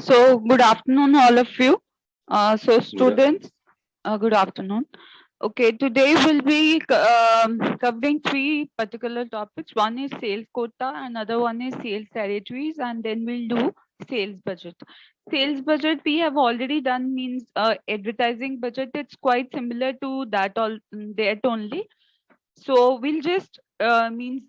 So good afternoon, all of you. So Good students, good afternoon. Okay, today we'll be covering three particular topics. One is sales quota, another one is sales territories, and then we'll do sales budget. Sales budget we have already done, means advertising budget. It's quite similar to that only. So we'll just means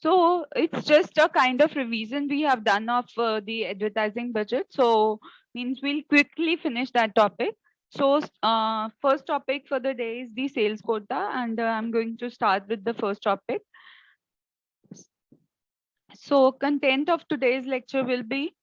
So it's just a kind of revision we have done of the advertising budget. So means we'll quickly finish that topic. So first topic for the day is the sales quota, and I'm going to start with the first topic. So content of today's lecture will be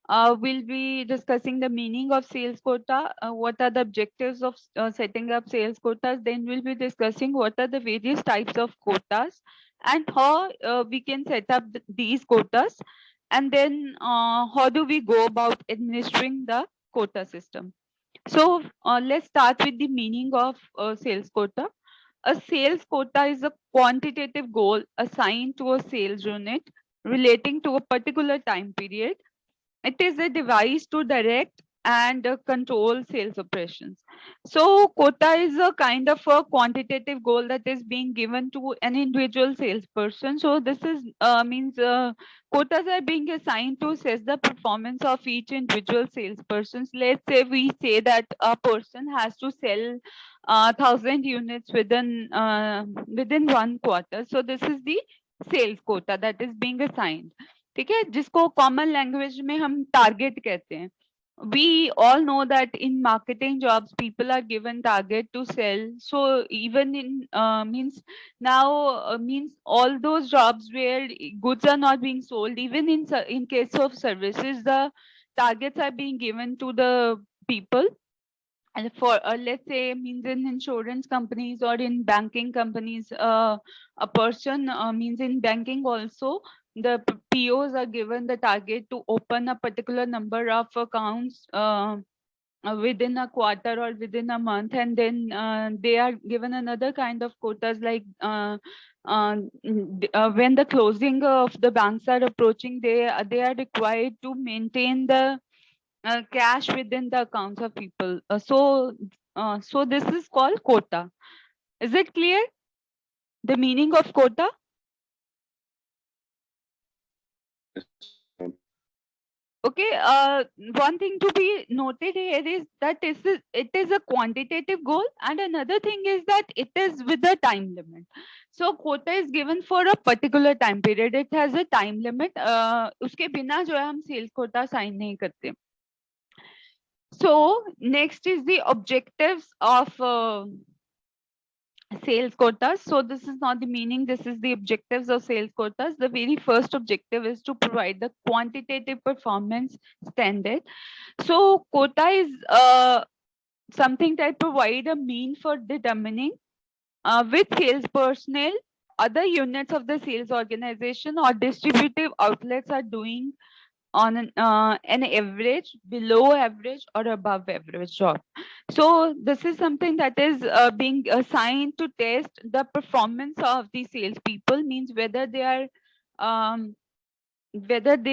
we'll be discussing the meaning of sales quota, what are the objectives of setting up sales quotas. Then we'll be discussing what are the various types of quotas and how we can set up these quotas. And then how do we go about administering the quota system. So let's start with the meaning of sales quota. A sales quota is a quantitative goal assigned to a sales unit relating to a particular time period. It is a device to direct and control sales operations. So quota is a kind of a quantitative goal that is being given to an individual salesperson. So this is means quotas are being assigned to assess the performance of each individual salesperson. Let's say we say that a person has to sell 1,000 units within 1 quarter. So this is the sales quota that is being assigned. ठीक है, जिसको common language में हम target कहते हैं. We all know that in marketing jobs people are given target to sell. So even in means now means all those jobs where goods are not being sold, even in case of services, the targets are being given to the people. And for let's say means in insurance companies or in banking companies, a person means in banking also the POs are given the target to open a particular number of accounts within a quarter or within a month, and then they are given another kind of quotas like when the closing of the banks are approaching, they are required to maintain the cash within the accounts of people. So this is called quota. Is it clear? The meaning of quota? Okay. One thing to be noted here is that it is a quantitative goal, and another thing is that it is with a time limit. So quota is given for a particular time period. It has a time limit. उसके बिना जो है हम sales quota sign नहीं करते. So next is the objectives of sales quotas. So this is not the meaning, this is the objectives of sales quotas. The very first objective is to provide the quantitative performance standard. So quota is something that provide a mean for determining which sales personnel, other units of the sales organization or distributive outlets are doing on an average, below average, or above average job. So this is something that is being assigned to test the performance of the salespeople, means whether they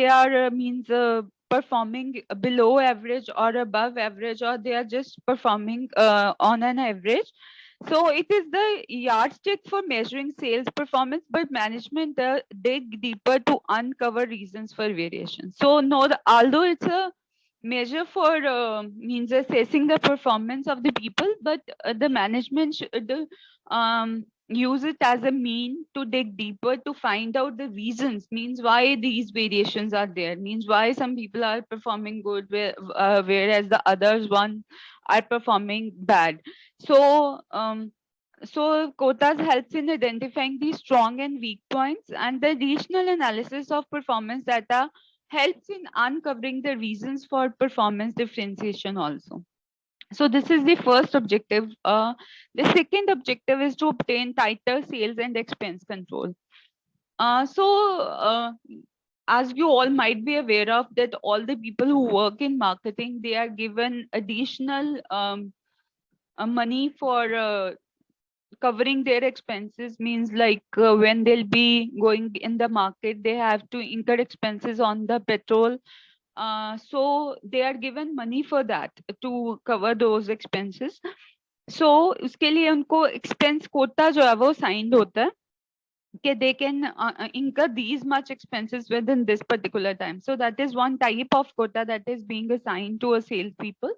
are means performing below average or above average, or they are just performing on an average. So it is the yardstick for measuring sales performance, but management dig deeper to uncover reasons for variation. So no, although it's a measure for means assessing the performance of the people, but the management should use it as a mean to dig deeper to find out the reasons, means why these variations are there, means why some people are performing good whereas the others one are performing bad. So so quotas helps in identifying the strong and weak points, and the regional analysis of performance data helps in uncovering the reasons for performance differentiation also. So this is the first objective. The second objective is to obtain tighter sales and expense control. As you all might be aware of, that all the people who work in marketing, they are given additional money for covering their expenses means like when they'll be going in the market, they have to incur expenses on the petrol. So they are given money for that to cover those expenses. So उसके लिए उनको expense quota जो है वो signed होता है कि they can incur these much expenses within this particular time. So that is one type of quota that is being assigned to a sales people.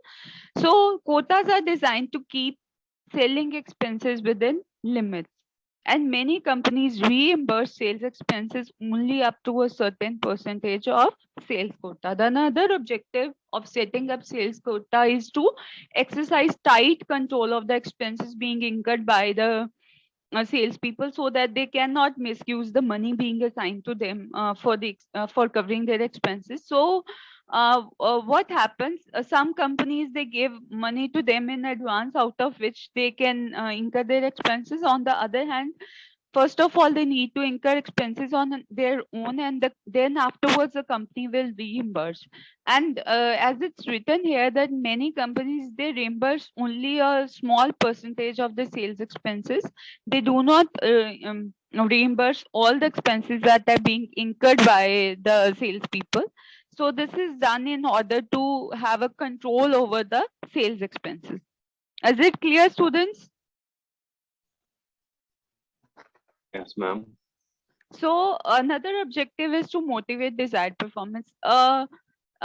So quotas are designed to keep selling expenses within limits. And many companies reimburse sales expenses only up to a certain percentage of sales quota. The another objective of setting up sales quota is to exercise tight control of the expenses being incurred by the salespeople, so that they cannot misuse the money being assigned to them for covering their expenses. So what happens, some companies, they give money to them in advance, out of which they can incur their expenses. On the other hand, first of all, they need to incur expenses on their own, and then afterwards the company will reimburse. And as it's written here, that many companies, they reimburse only a small percentage of the sales expenses. They do not reimburse all the expenses that are being incurred by the salespeople. So this is done in order to have a control over the sales expenses. Is it clear, students? Yes, ma'am. So another objective is to motivate desired performance.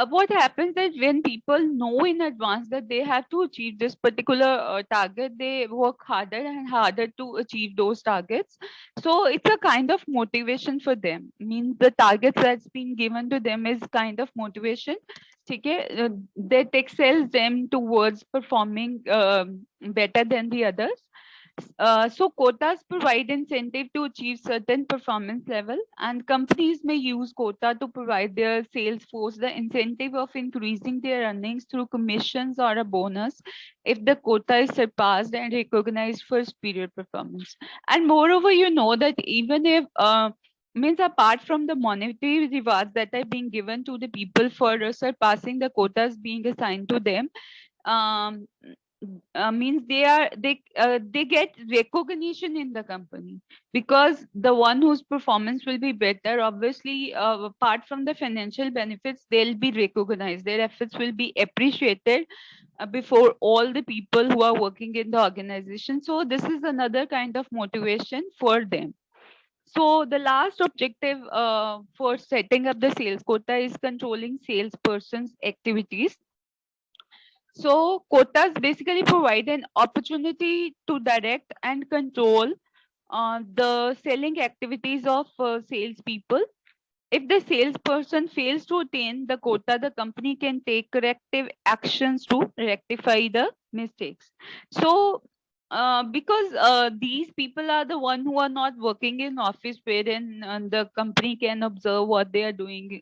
What happens is when people know in advance that they have to achieve this particular target, they work harder and harder to achieve those targets. So it's a kind of motivation for them. Means the targets that's been given to them is kind of motivation. Okay, that excels them towards performing better than the others. So quotas provide incentive to achieve certain performance level, and companies may use quota to provide their sales force the incentive of increasing their earnings through commissions or a bonus if the quota is surpassed and recognized for superior performance. And moreover, you know that even if means apart from the monetary rewards that are being given to the people for surpassing the quotas being assigned to them, um, means they get recognition in the company, because the one whose performance will be better, obviously apart from the financial benefits, they'll be recognized, their efforts will be appreciated before all the people who are working in the organization. So this is another kind of motivation for them. So the last objective for setting up the sales quota is controlling salesperson's activities. So quotas basically provide an opportunity to direct and control the selling activities of salespeople. If the salesperson fails to attain the quota, the company can take corrective actions to rectify the mistakes. So because these people are the one who are not working in office, wherein the company can observe what they are doing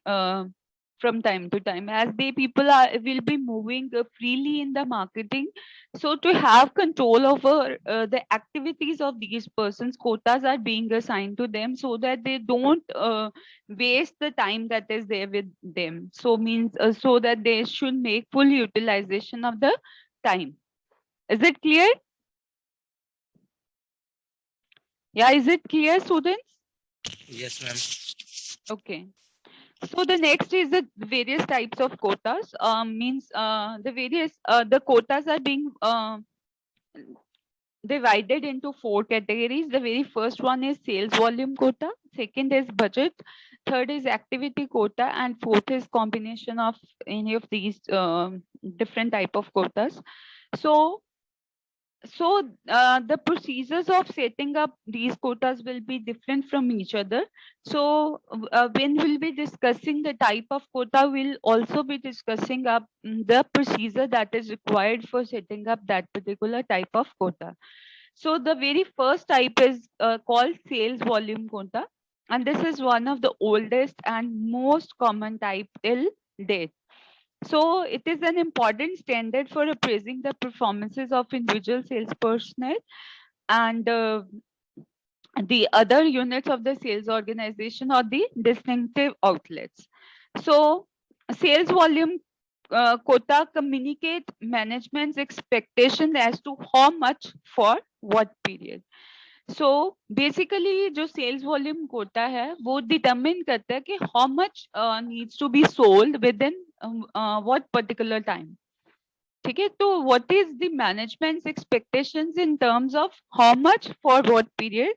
from time to time, as they people are will be moving freely in the marketing. So to have control over the activities of these persons, quotas are being assigned to them, so that they don't waste the time that is there with them. So means so that they should make full utilization of the time. Is it clear? Yeah, is it clear, students? Yes, ma'am. Okay. So the next is the various types of quotas. Means the quotas are being divided into 4 categories. The very first one is sales volume quota, second is budget, third is activity quota, and fourth is combination of any of these different type of quotas. So the procedures of setting up these quotas will be different from each other. So when we'll be discussing the type of quota, we'll also be discussing up the procedure that is required for setting up that particular type of quota. So the very first type is called sales volume quota, and this is one of the oldest and most common type till date. So it is an important standard for appraising the performances of individual sales personnel and the other units of the sales organization or the distinctive outlets. So sales volume quota communicate management's expectation as to how much for what period. So basically जो sales volume quota है वो determine करता है कि how much needs to be sold within what particular time. ठीक है, तो what is the management's expectations in terms of how much for what period.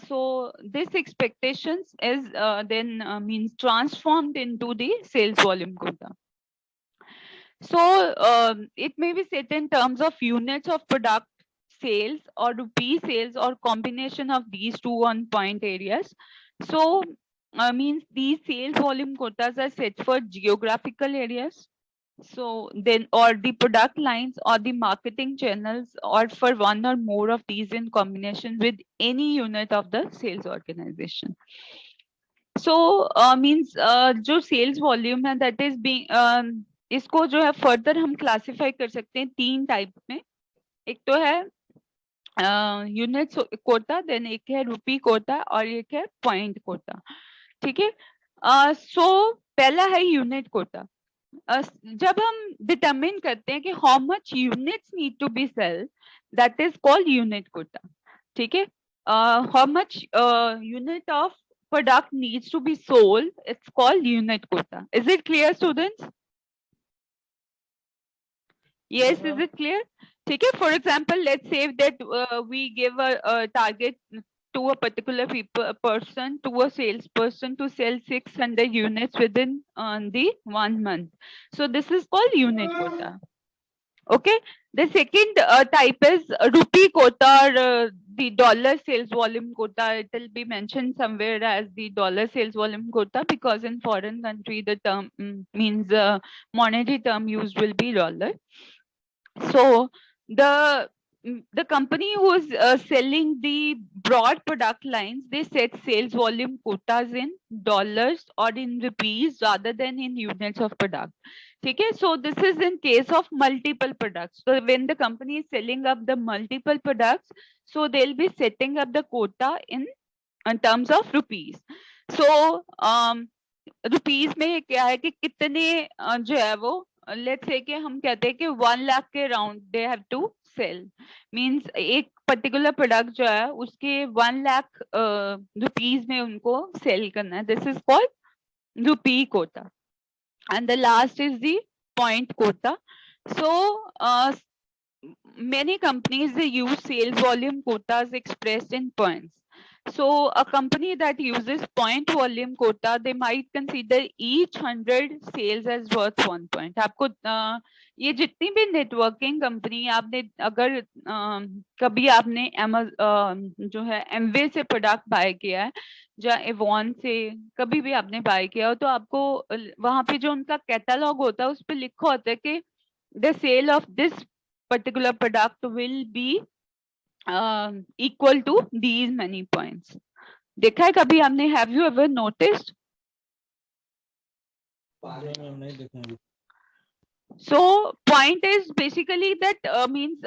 So this expectations is then means transformed into the sales volume quota. So it may be set in terms of units of product sales or rupee sales or combination of these two on point areas. So means these sales volume quotas are set for geographical areas. So then or the product lines or the marketing channels or for one or more of these in combination with any unit of the sales organization. So means जो sales volume है that is being इसको जो है further हम classify कर सकते हैं 3 type में. एक तो है यूनिट्स कोटा, देन एक है रुपी कोटा और एक है पॉइंट कोटा. ठीक है, सो पहला है यूनिट कोटा. जब हम डिटरमिन करते हैं कि how much units need to be sell, that is called unit quota. ठीक है, how much unit of product needs to be sold, it's called unit quota. Is it clear, students? Yes, is it clear? ठीक है, for example, let's say that we give a target to a particular person, to a salesperson to sell 600 units within the 1 month. So this is called unit quota. Okay, the second type is rupee quota or the dollar sales volume quota. It will be mentioned somewhere as the dollar sales volume quota because in foreign country the term means monetary term used will be dollar. So the company who is selling the broad product lines, they set sales volume quotas in dollars or in rupees rather than in units of product. Okay, so this is in case of multiple products. So when the company is selling up the multiple products, so they'll be setting up the quota in terms of rupees. So rupees में क्या है कि कितने जो है वो let's say कि हम कहते हैं कि 1 लाख के round they have to sell, means एक पर्टिकुलर प्रोडक्ट जो है उसके 1 लाख रुपीज में उनको सेल करना है. This is called rupee quota. And the last is the point quota. So many companies they use sales volume quotas expressed in points. So a company that uses point volume quota, they might consider each 100 sales as worth 1 point. आपको ये जितनी भी networking company आपने अगर कभी आपने जो है एमवे से प्रोडक्ट बाय किया है या एवॉन से कभी भी आपने बाय किया हो तो आपको वहां पे जो उनका कैटलॉग होता है उस पर लिखा होता है कि the sale of this particular product will be equal to these many points. देखा है कभी आपने? Have you ever noticed? So point is basically that means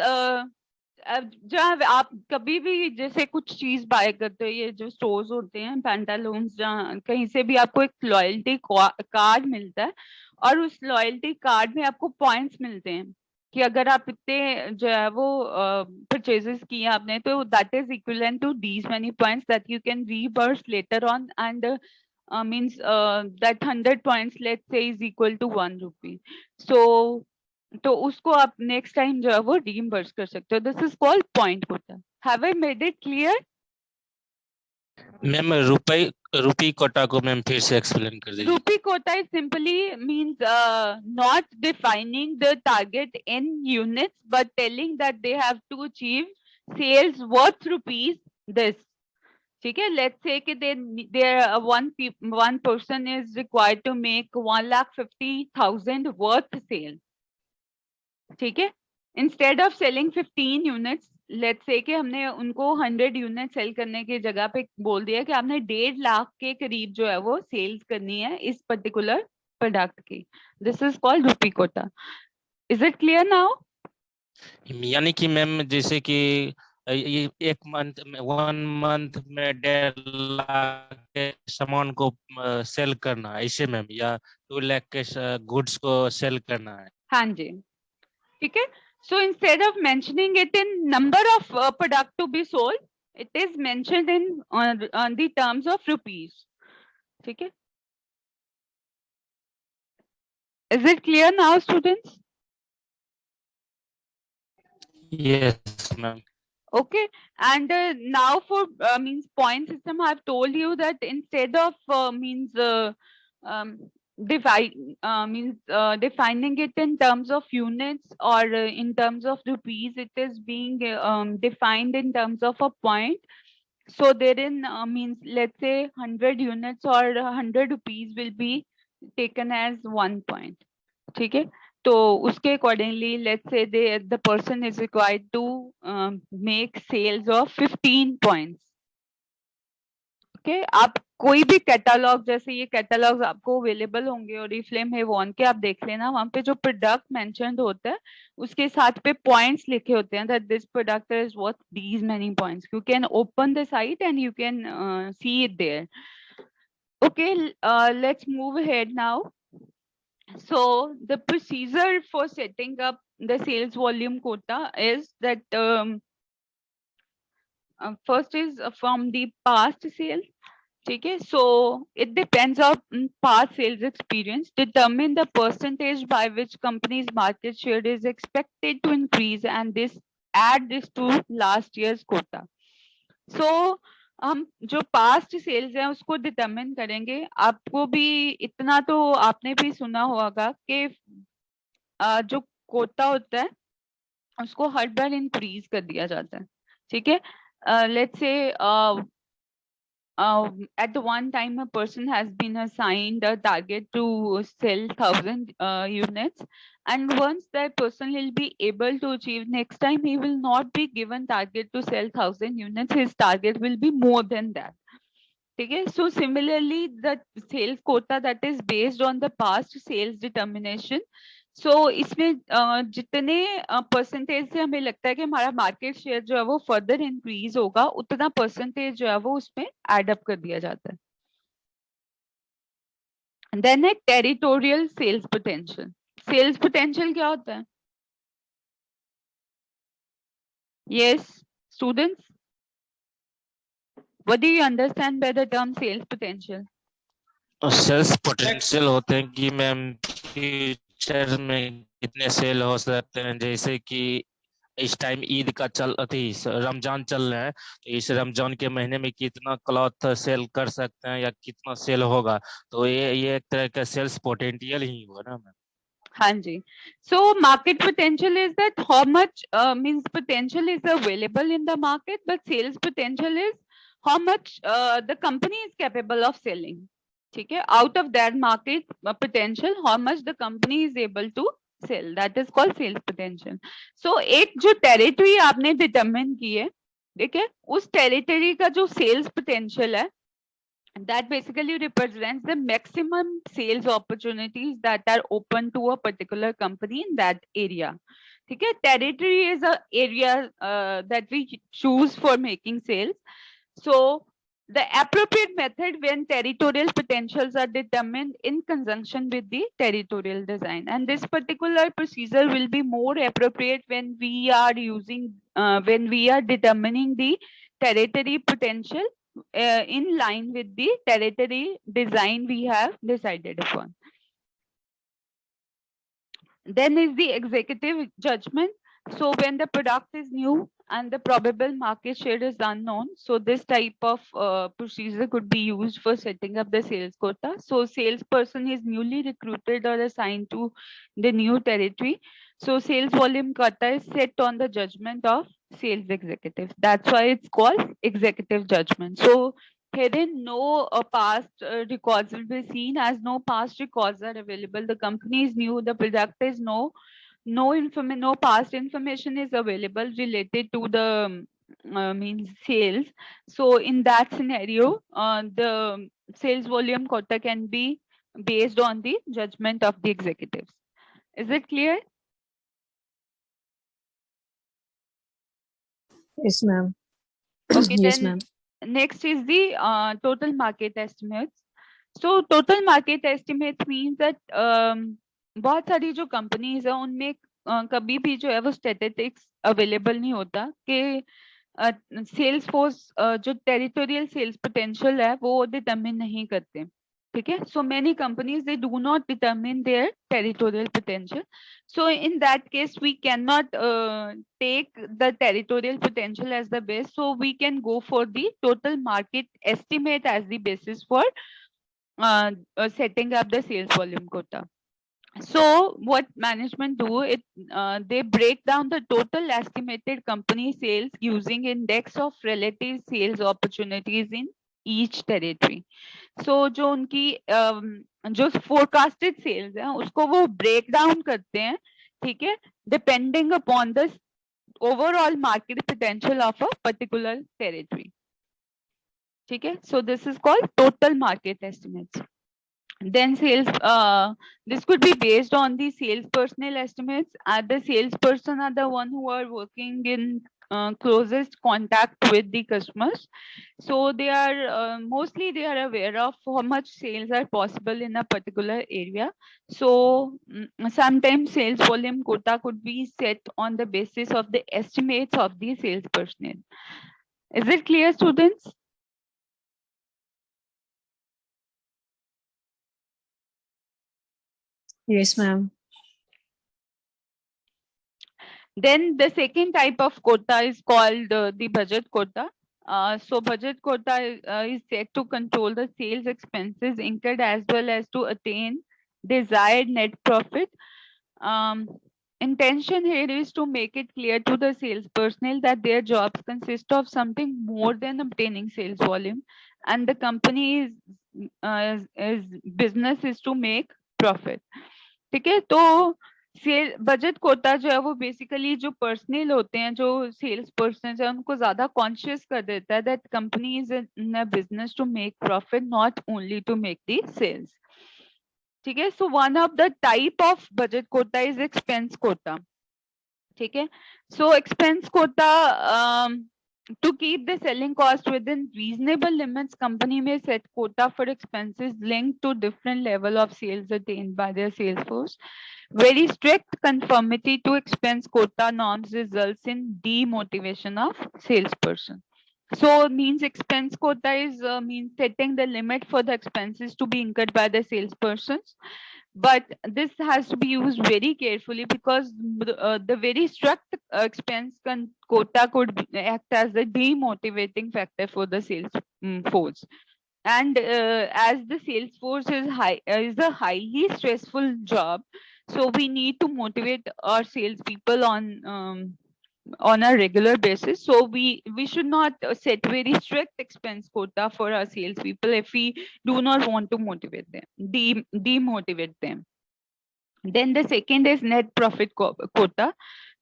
जहाँ आप कभी भी जैसे कुछ चीज बाय करते हो, ये जो स्टोर्स होते हैं पैंटालून्स, जहाँ कहीं से भी आपको एक लॉयल्टी कार्ड मिलता है और उस लॉयल्टी कार्ड में आपको पॉइंट्स मिलते हैं कि अगर आप इतने जो है वो परचेजेस किए आपने तो that is equivalent to these many points that you can reimburse later on and means that 100 points let's say is equal to 1 rupee. So तो उसको आप नेक्स्ट टाइम जो है वो रीइंबर्स कर सकते हो. This is called point quota. Have I made it clear? Ma'am rupee quota को मैम फिर से एक्सप्लेन कर दीजिए. Rupee quota is simply means not defining the target in units but telling that they have to achieve sales worth rupees this. ठीक है, let's say कि there one person is required to make 1,50,000 worth sale. ठीक है, instead of selling 15 units, let's say कि हमने उनको 100 unit cell करने की जगह पे बोल दिया कि आपने 1.5 लाख के करीब जो है वो सेल्स करनी है इस पर्टिकुलर प्रोडक्ट की. This is called rupee quota. Is it clear now? यानी कि मैम जैसे कि ये 1 मंथ में 1.5 लाख के सामान को सेल करना है ऐसे मैम, या 2 लाख के गुड्स को सेल करना है? हाँ जी, ठीक है. So instead of mentioning it in number of product to be sold, it is mentioned in the terms of rupees. Okay. Is it clear now, students? Yes, ma'am. Okay, and now for means point system, I've told you that instead of um, divide defining it in terms of units or in terms of rupees, it is being defined in terms of a point. So therein means, let's say 100 units or 100 rupees will be taken as 1 point. ठीक है, तो उसके accordingly let's say the person is required to make sales of 15 points. Okay, आप कोई भी catalogue, जैसे ये catalogues आपको अवेलेबल होंगे और Oriflame है वन के, आप देख लेना वहां पे जो प्रोडक्ट मेंशन्ड होता है उसके साथ पे पॉइंट्स लिखे होते हैं that this product is worth these many points. You can open the site and you can see it there. Okay, let's move ahead now. So the procedure for setting up the sales volume quota is that first is from the past sales. Okay, so it depends on past sales experience. Determine the percentage by which company's market share is expected to increase, and add this to last year's quota. So हम जो past sales है उसको determine करेंगे. आपको भी इतना तो आपने भी सुना होगा कि जो कोटा होता है उसको हर बार इंक्रीज कर दिया जाता है. ठीक है, लेट्स से at the one time a person has been assigned a target to sell 1000 units, and once that person will be able to achieve, next time he will not be given target to sell 1000 units, his target will be more than that. Okay, so similarly the sales quota that is based on the past sales determination. So इसमें जितने percentage से हमें लगता है कि हमारा market share जो है वो फर्दर इंक्रीज होगा, उतना परसेंटेज जो है वो उसमें एड अप कर दिया जाता है. देन एक territorial sales potential. Sales potential क्या होता है? Yes students, what do you understand by the term sales potential? Sales potential होते हैं कि मैम फ्यूचर में कितने सेल हो सकते हैं. जैसे कि इस टाइम ईद का रमजान चल रहा है, तो इस रमजान के महीने में कितना क्लॉथ सेल कर सकते हैं या कितना सेल होगा, तो ये एक तरह का सेल्स पोटेंशियल ही हुआ ना मैम. हाँ जी. So market potential is that how much means potential is available in the market, but sales potential is how much the company is capable of selling. ठीक है, out of that market potential, how much the company is able to sell, that is called sales potential. So एक जो territory आपने determine की है, ठीक है, उस territory का जो sales potential है, that basically represents the maximum sales opportunities that are open to a particular company in that area. Okay, territory is a area that we choose for making sales. So the appropriate method when territorial potentials are determined in conjunction with the territorial design, and this particular procedure will be more appropriate when we are determining the territory potential in line with the territory design we have decided upon. Then is the executive judgment. So when the product is new and the probable market share is unknown, so this type of procedure could be used for setting up the sales quota. So salesperson is newly recruited or assigned to the new territory. So sales volume quota is set on the judgment of sales executive. That's why it's called executive judgment. So herein no past records will be seen, as no past records are available. The company is new, the product is no past information is available related to the means sales. So in that scenario, the sales volume quota can be based on the judgment of the executives. Is it clear? Yes, ma'am. Okay, Yes, then ma'am. next is the total market estimates. So total market estimates means that बहुत सारी जो companies है उनमें कभी भी जो है वो स्टैटिस्टिक्स अवेलेबल नहीं होता कि सेल्स फोर्स जो टेरिटोरियल सेल्स पोटेंशियल है वो डिटरमिन नहीं करते. ठीक है. So many companies they do not determine their territorial potential. So in that case, we cannot take the territorial potential as the base. So we can go for the total market estimate as the basis for setting up the sales volume quota. So what management do, they break down the total estimated company sales using index of relative sales opportunities in each territory. So जो उनकी जो forecasted sales है उसको वो break down करते हैं. ठीक है. Depending upon the overall market potential of a particular territory. ठीक है. So this is called total market estimates. Then sales, this could be based on the sales personnel estimates. The salesperson are the one who are working in closest contact with the customers. So they are mostly they are aware of how much sales are possible in a particular area. So sometimes sales volume quota could be set on the basis of the estimates of the sales personnel. Is it clear, students? Yes, ma'am. Then the second type of quota is called the budget quota. So budget quota is set to control the sales expenses incurred as well as to attain desired net profit. Intention here is to make it clear to the sales personnel that their jobs consist of something more than obtaining sales volume, and the company is business is to make profit. ठीक है. तो cell budget Kota जो है वो basically जो personal होते हैं जो सेल्स पर्सन है उनको ज्यादा कॉन्शियस कर देता है that company is in a business to make profit not only to make the sales. ठीक है. So one of the type of budget quota is expense quota. ठीक है. So expense quota to keep the selling cost within reasonable limits, company may set quota for expenses linked to different level of sales attained by their sales force. Very strict conformity to expense quota norms results in demotivation of salesperson. So means expense quota is means setting the limit for the expenses to be incurred by the salespersons. But this has to be used very carefully because the very strict expense quota could act as a demotivating factor for the sales force. And as the sales force is a highly stressful job, so we need to motivate our salespeople on a regular basis. So we should not set very strict expense quota for our salespeople if we do not want to motivate them, demotivate them. Then the second is net profit quota.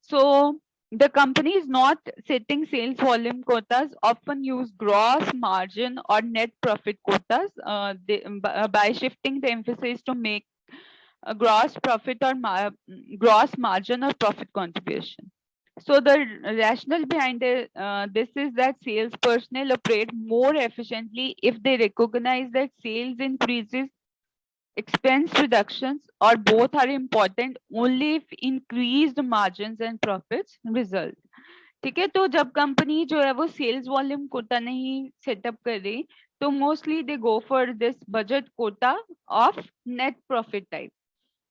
So the company is not setting sales volume quotas, often use gross margin or net profit quotas by shifting the emphasis to make a gross profit or gross margin or profit contribution. So the rationale behind this is that sales personnel operate more efficiently if they recognize that sales increases, expense reductions, or both are important only if increased margins and profits result. ठीक है. तो जब company जो है वो sales volume Kota नहीं setup कर रही तो mostly they go for this budget Kota of net profit type.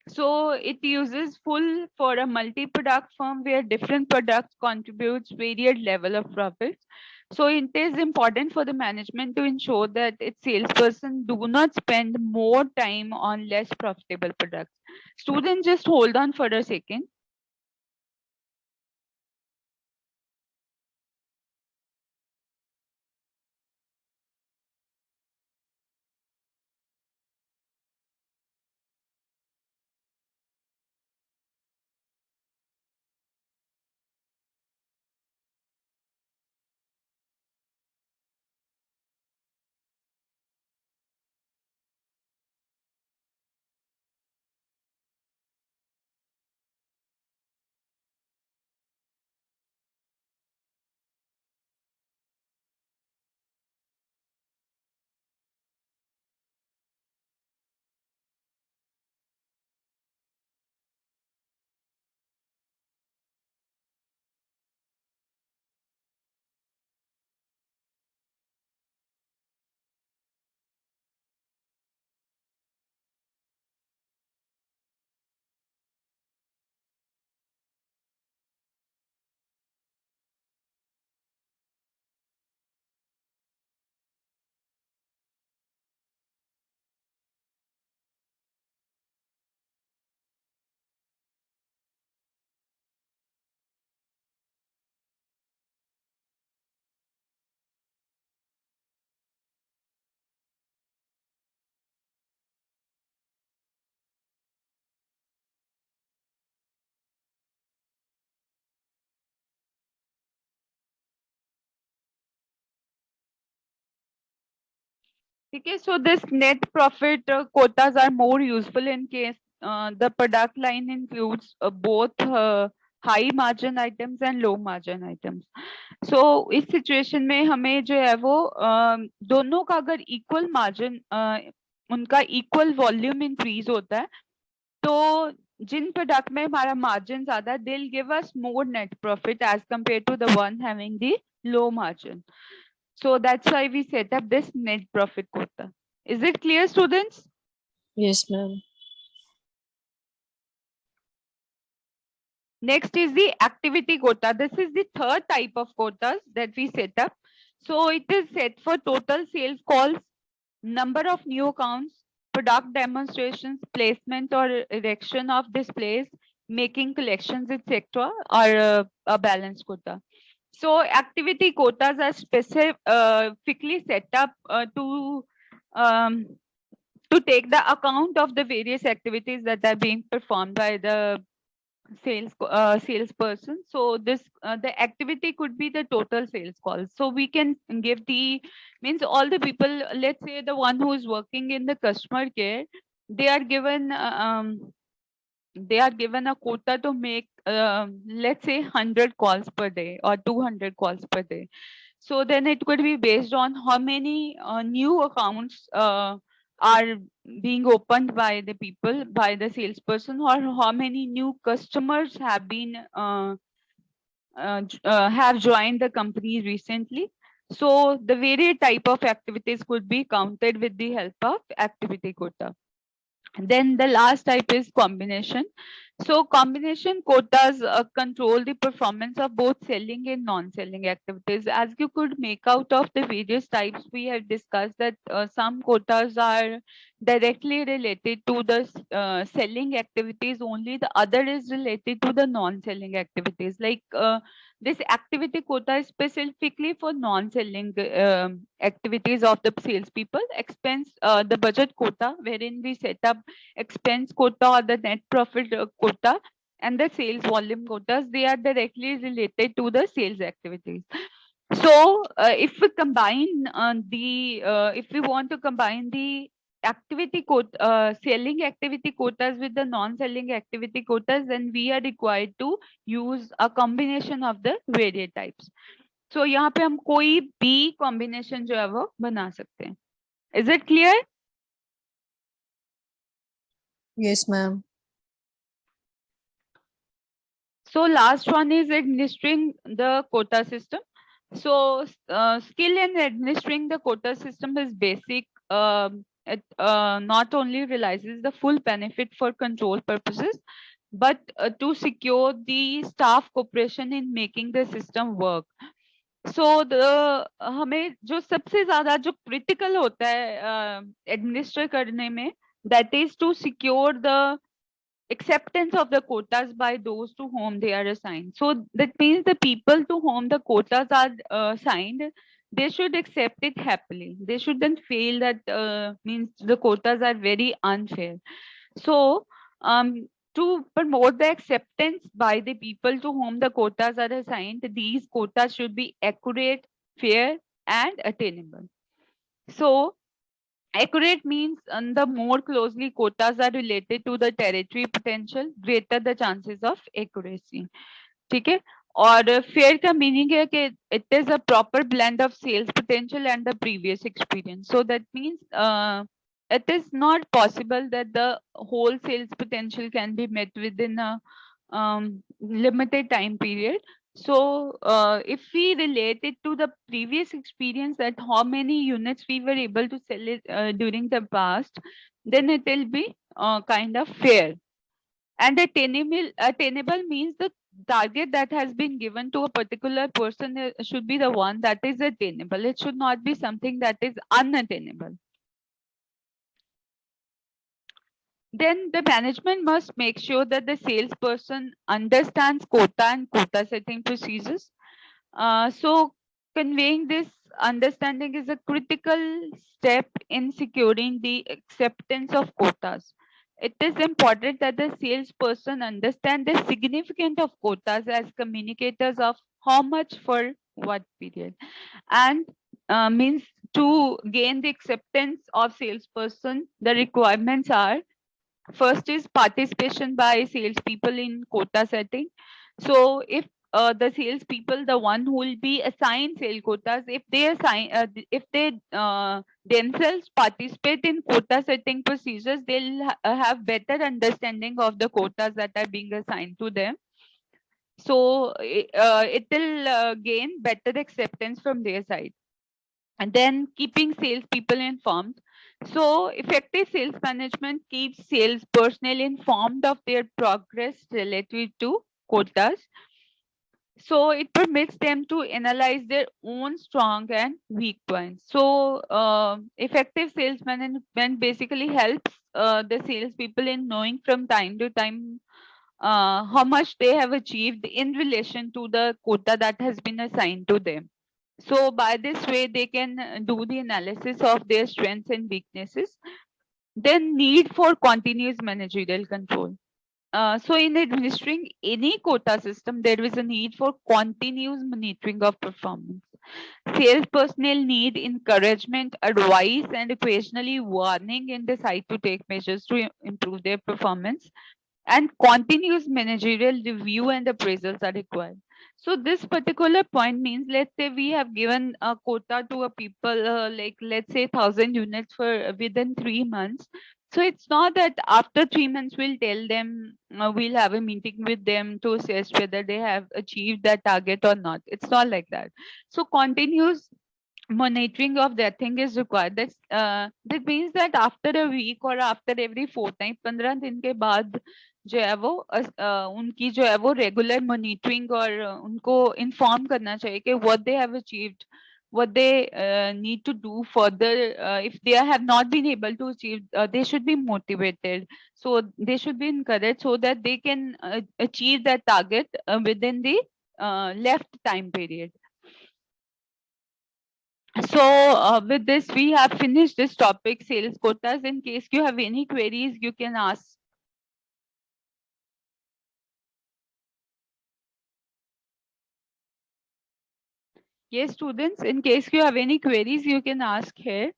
So it uses full for a multi-product firm where different products contributes varied level of profits. So it is important for the management to ensure that its salesperson do not spend more time on less profitable products. Students, just hold on for a second. Okay, so this net profit quotas are more useful in case the product line includes both high margin items and low margin items. So इस situation में हमें जो है वो दोनों का अगर equal margin उनका equal volume increase होता है तो जिन product में हमारा margin ज़्यादा है they'll give us more net profit as compared to the one having the low margin. So that's why we set up this net profit quota. Is it clear, students? Yes, ma'am. Next is the activity quota. This is the third type of quotas that we set up. So it is set for total sales calls, number of new accounts, product demonstrations, placement or erection of displays, making collections, etc., or a balance quota. So activity quotas are specifically set up to take the account of the various activities that are being performed by the salesperson. So this the activity could be the total sales calls. So we can give the means all the people. Let's say the one who is working in the customer care, they are given a quota to make let's say 100 calls per day or 200 calls per day. So then it could be based on how many new accounts are being opened by the people, by the salesperson, or how many new customers have been have joined the company recently. So the various type of activities could be counted with the help of activity quota. And then the last type is combination. So combination quotas control the performance of both selling and non-selling activities. As you could make out of the various types, we have discussed that some quotas are directly related to the selling activities only. The other is related to the non-selling activities. Like this activity quota is specifically for non-selling activities of the salespeople. Expense, the budget quota, wherein we set up expense quota or the net profit quota, and the sales volume quotas, they are directly related to the sales activities. So if we combine if we want to combine the activity quota, selling activity quotas with the non-selling activity quotas, then we are required to use a combination of the various types. So यहाँ पे हम कोई भी combination जो है वो बना सकते हैं. Is it clear? Yes, ma'am. So last one is administering the quota system. So skill in administering the quota system is basic. It not only realizes the full benefit for control purposes, but to secure the staff cooperation in making the system work. So the हमें जो सबसे ज़्यादा जो critical होता है administer करने में, that is to secure the acceptance of the quotas by those to whom they are assigned. So that means the people to whom the quotas are assigned, they should accept it happily. They shouldn't feel that means the quotas are very unfair. So to promote the acceptance by the people to whom the quotas are assigned, these quotas should be accurate, fair, and attainable. So accurate means the more closely quotas are related to the territory potential, greater the chances of accuracy. ठीक है? और fair का meaning है कि it is a proper blend of sales potential and the previous experience. So that means it is not possible that the whole sales potential can be met within a limited time period. So if we relate it to the previous experience that how many units we were able to sell it during the past, then it will be kind of fair. And attainable means the target that has been given to a particular person should be the one that is attainable. It should not be something that is unattainable. Then the management must make sure that the salesperson understands quota and quota setting procedures. So conveying this understanding is a critical step in securing the acceptance of quotas. It is important that the salesperson understand the significance of quotas as communicators of how much for what period, and means to gain the acceptance of salesperson, the requirements are: first is participation by salespeople in quota setting. So if the salespeople, the one who will be assigned sale quotas, if they themselves participate in quota setting procedures, they'll have better understanding of the quotas that are being assigned to them. So it will gain better acceptance from their side. And then keeping salespeople informed. So effective sales management keeps sales personnel informed of their progress relative to quotas. So it permits them to analyze their own strong and weak points. So effective sales management basically helps the salespeople in knowing from time to time how much they have achieved in relation to the quota that has been assigned to them. So by this way, they can do the analysis of their strengths and weaknesses. Then need for continuous managerial control. So in administering any quota system, there is a need for continuous monitoring of performance. Sales personnel need encouragement, advice, and occasionally warning and decide to take measures to improve their performance. And continuous managerial review and appraisals are required. So this particular point means, let's say we have given a quota to a people, like let's say 1,000 units for within 3 months. So it's not that after 3 months we'll tell them, we'll have a meeting with them to assess whether they have achieved that target or not. It's not like that. So continuous monitoring of that thing is required. That means that after a week or after every fortnight, 15 दिन के बाद जो है वो उनकी जो है वो रेगुलर मॉनिटरिंग और उनको इन्फॉर्म करना चाहिए कि what they have achieved, what they need to do further. If they have not been able to achieve, they should be motivated. So they should be encouraged so that they can achieve that target within the left time period. So with this, we have finished this topic, sales quotas. In case you have any queries, you can ask. Yes, students, in case you have any queries, you can ask here.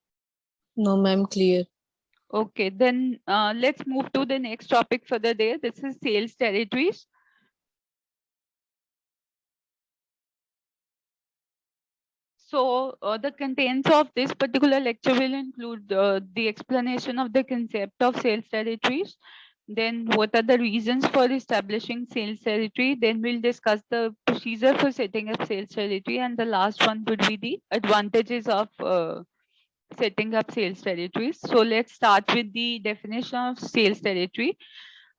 No, ma'am, clear. Okay, then let's move to the next topic for the day. This is sales territories. So the contents of this particular lecture will include the explanation of the concept of sales territories. Then what are the reasons for establishing sales territory? Then we'll discuss the procedure for setting up sales territory. And the last one would be the advantages of setting up sales territories. So let's start with the definition of sales territory.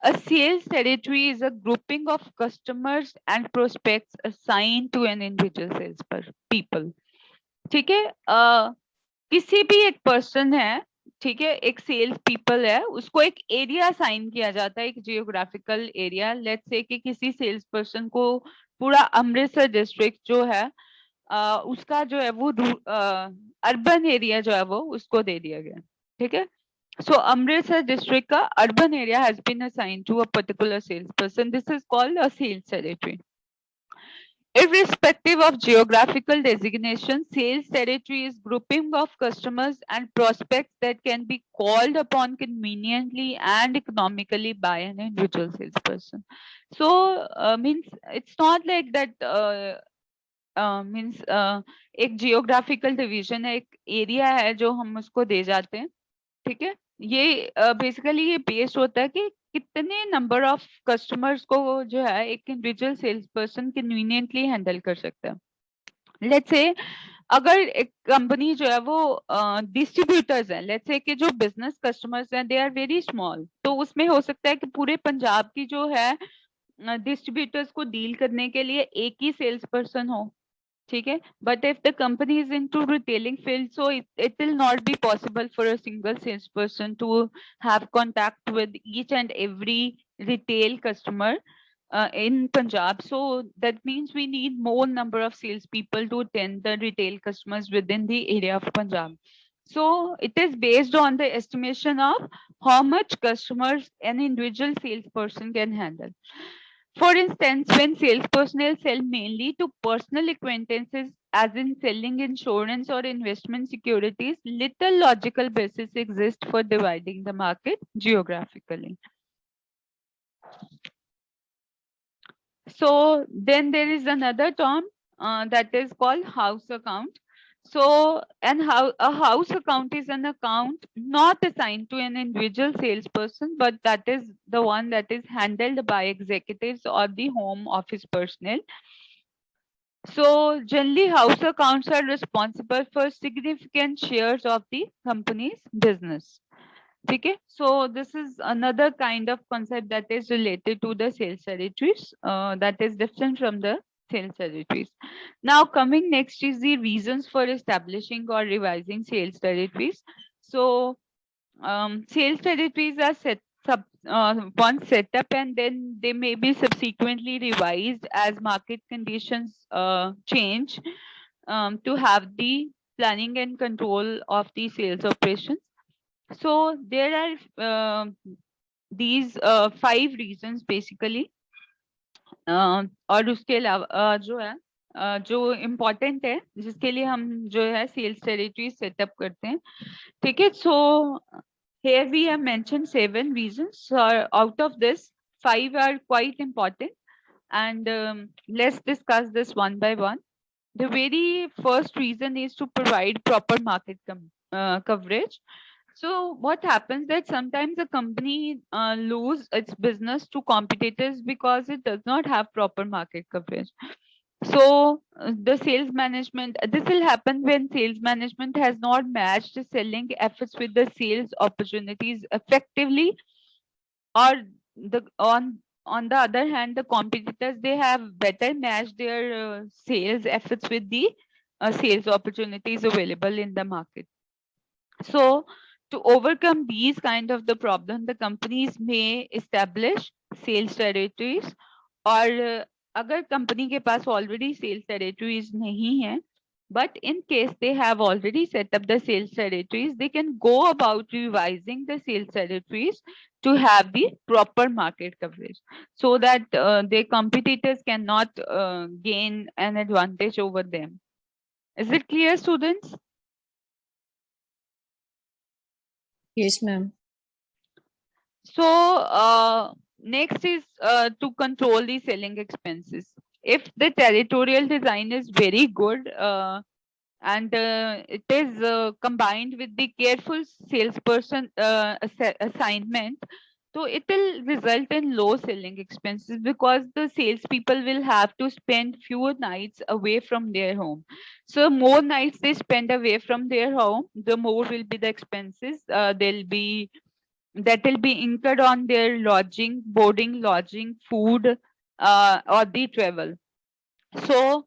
A sales territory is a grouping of customers and prospects assigned to an individual sales people. ठीक है, किसी भी एक person है, ठीक है, एक sales people है, उसको एक एरिया असाइन किया जाता है, एक जियोग्राफिकल एरिया. लेट्स से कि किसी सेल्स पर्सन को पूरा अमृतसर डिस्ट्रिक्ट जो है उसका जो है वो अर्बन एरिया जो है वो उसको दे दिया गया. ठीक है, so Amritsar district ka urban area has been assigned to a particular salesperson. This is called a sales territory. Irrespective of geographical designation, sales territory is grouping of customers and prospects that can be called upon conveniently and economically by an individual salesperson. So means it's not like that means एक geographical division है, एक area है जो हम उसको दे जाते हैं. ठीक है, ये बेसिकली ये बेस्ड होता है कि कितने नंबर ऑफ कस्टमर्स को जो है एक individual cells person conveniently handle कर सकता है. लेट्स से अगर एक कंपनी जो है वो डिस्ट्रीब्यूटर्स है, लेट्स से कि जो बिजनेस कस्टमर्स हैं दे आर वेरी स्मॉल, तो उसमें हो सकता है कि पूरे पंजाब की जो है डिस्ट्रीब्यूटर्स को डील करने के लिए एक ही सेल्स पर्सन हो. ठीक है, but if the company is into retailing field, so it will not be possible for a single salesperson to have contact with each and every retail customer in Punjab. So that means we need more number of salespeople to attend the retail customers within the area of Punjab. So it is based on the estimation of how much customers an individual salesperson can handle. For instance, when sales personnel sell mainly to personal acquaintances, as in selling insurance or investment securities, little logical basis exists for dividing the market geographically. So then there is another term that is called house account. So a house account is an account not assigned to an individual salesperson, but that is the one that is handled by executives or the home office personnel. So generally house accounts are responsible for significant shares of the company's business. Okay, so this is another kind of concept that is related to the sales territories, that is different from the sales territories. Now coming next is the reasons for establishing or revising sales territories. So sales territories are once set up, and then they may be subsequently revised as market conditions change, to have the planning and control of the sales operations. So there are these 5 reasons basically, और उसके अलावा जो है जो important है जिसके लिए हम जो है सेल्स टेरिटरी सेटअप करते हैं, ठीक है. सो here we have mentioned 7 reasons. Out of this, 5 are quite important, and let's discuss this one by one. The very first reason is to provide proper market coverage. So what happens that sometimes a company lose its business to competitors because it does not have proper market coverage. So the sales management, this will happen when sales management has not matched the selling efforts with the sales opportunities effectively, or on the other hand, the competitors, they have better matched their sales efforts with the sales opportunities available in the market. So to overcome these kind of the problem, the companies may establish sales territories, और अगर company के पास already sales territories नहीं है, but in case they have already set up the sales territories, they can go about revising the sales territories to have the proper market coverage, so that their competitors cannot gain an advantage over them. Is it clear, students? Yes, ma'am. So next is to control the selling expenses. If the territorial design is very good, and it is combined with the careful salesperson assignment, so it will result in low selling expenses, because the salespeople will have to spend fewer nights away from their home. So more nights they spend away from their home, the more will be the expenses that will be incurred on their lodging, boarding, lodging, food, or the travel. So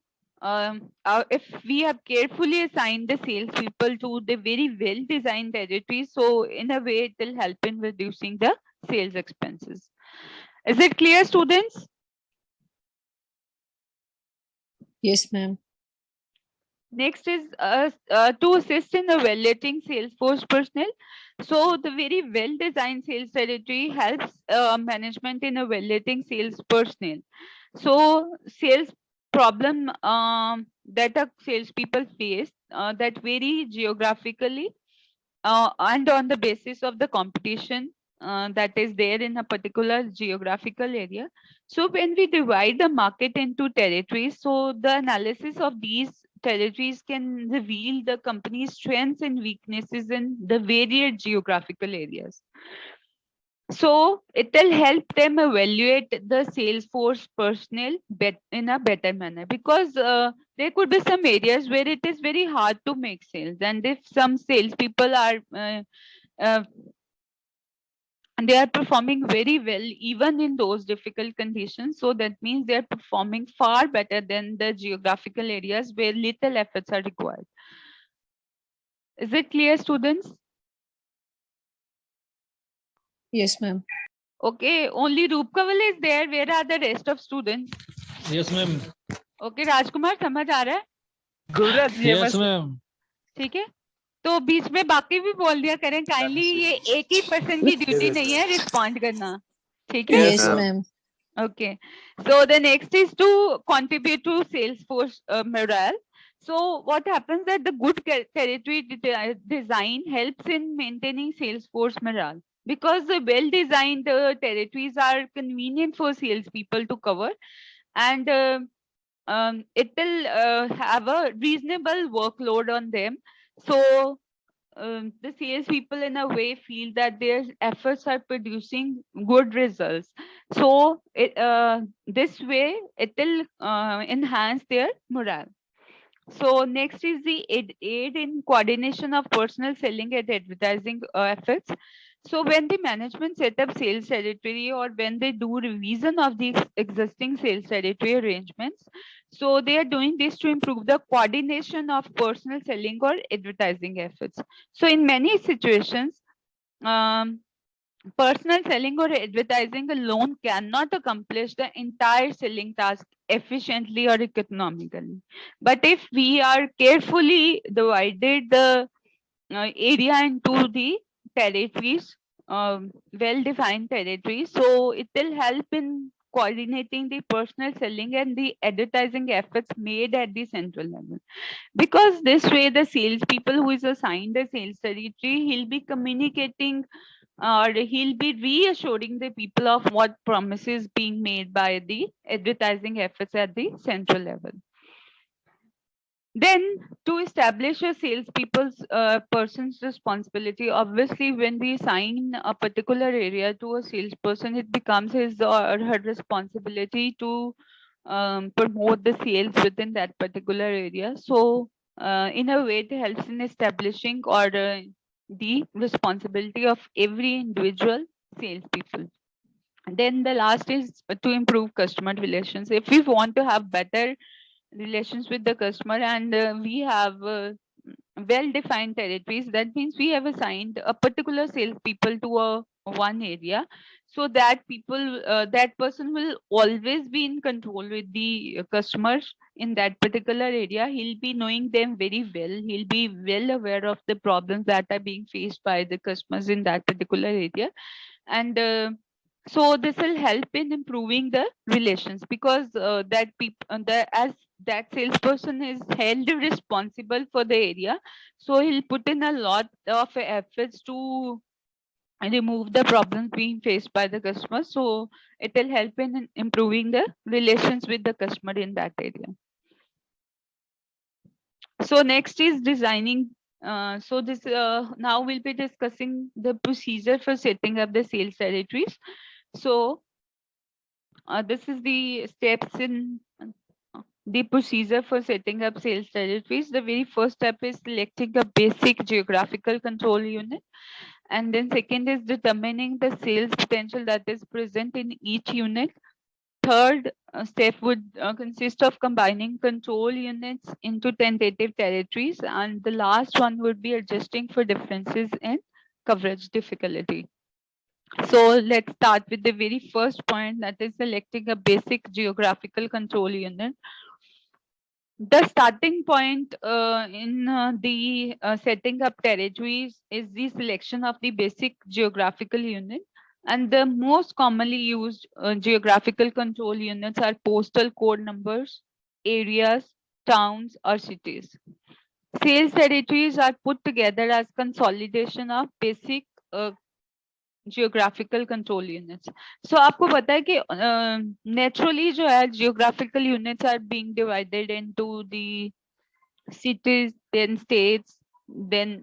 if we have carefully assigned the salespeople to the very well-designed territories, so in a way it will help in reducing the sales expenses. Is it clear, students? Yes, ma'am. Next is to assist in evaluating sales force personnel. So the very well-designed sales territory helps management in evaluating sales personnel. So sales problem that a salespeople face that vary geographically and on the basis of the competition that is there in a particular geographical area. So when we divide the market into territories, so the analysis of these territories can reveal the company's strengths and weaknesses in the varied geographical areas. So it will help them evaluate the sales force personnel in a better manner, because there could be some areas where it is very hard to make sales, and if some salespeople are and they are performing very well even in those difficult conditions, so that means they are performing far better than the geographical areas where little efforts are required. Is it clear, students? Yes, ma'am. Okay, only Roopkaval is there. Where are the rest of students? Yes, ma'am. Okay, Rajkumar, समझ आ रहा है? गुरुराज जी Yes, ma'am. ठीक है, तो बीच में बाकी भी बोल दिया करें काइंडली. ये एक ही पर्सन की ड्यूटी नहीं है रिस्पॉन्ड करना, ठीक है? Yes, ma'am. ma'am. Okay. So the next is to contribute to Salesforce morale. So what happens that the good territory design helps in maintaining Salesforce morale, because the well-designed territories are convenient for salespeople to cover, and it will have a reasonable workload on them. So the salespeople in a way feel that their efforts are producing good results. So this way it will enhance their morale. So next is the aid in coordination of personal selling and advertising efforts. So when the management set up sales territory, or when they do revision of the existing sales territory arrangements, so they are doing this to improve the coordination of personal selling or advertising efforts. So in many situations, um, personal selling or advertising alone cannot accomplish the entire selling task efficiently or economically. But if we are carefully divided the area into the territories, well-defined territories, so it will help in coordinating the personal selling and the advertising efforts made at the central level. Because this way the salespeople who is assigned the sales territory, he'll be communicating, or he'll be reassuring the people of what promises being made by the advertising efforts at the central level. Then to establish a salespeople's person's responsibility, obviously when we assign a particular area to a salesperson, it becomes his or her responsibility to promote the sales within that particular area. So in a way, it helps in establishing or the responsibility of every individual salespeople. Then the last is to improve customer relations. If we want to have better relations with the customer, and we have well-defined territories, that means we have assigned a particular salespeople to a one area, so that that person will always be in control with the customers in that particular area. He'll be knowing them very well. He'll be well aware of the problems that are being faced by the customers in that particular area, and so this will help in improving the relations, because that people as that salesperson is held responsible for the area, so he'll put in a lot of efforts to remove the problems being faced by the customer. So it will help in improving the relations with the customer in that area. So next is designing. So this now we'll be discussing the procedure for setting up the sales territories. So this is the steps in the procedure for setting up sales territories. The very first step is selecting a basic geographical control unit. And then second is determining the sales potential that is present in each unit. Third step would consist of combining control units into tentative territories. And the last one would be adjusting for differences in coverage difficulty. So let's start with the very first point, that is selecting a basic geographical control unit. The starting point in the setting up territories is the selection of the basic geographical unit. And the most commonly used geographical control units are postal code numbers, areas, towns, or cities. Sales territories are put together as consolidation of basic geographical control units. So आपको पता है कि naturally जो है geographical units are being divided into the cities, then states, then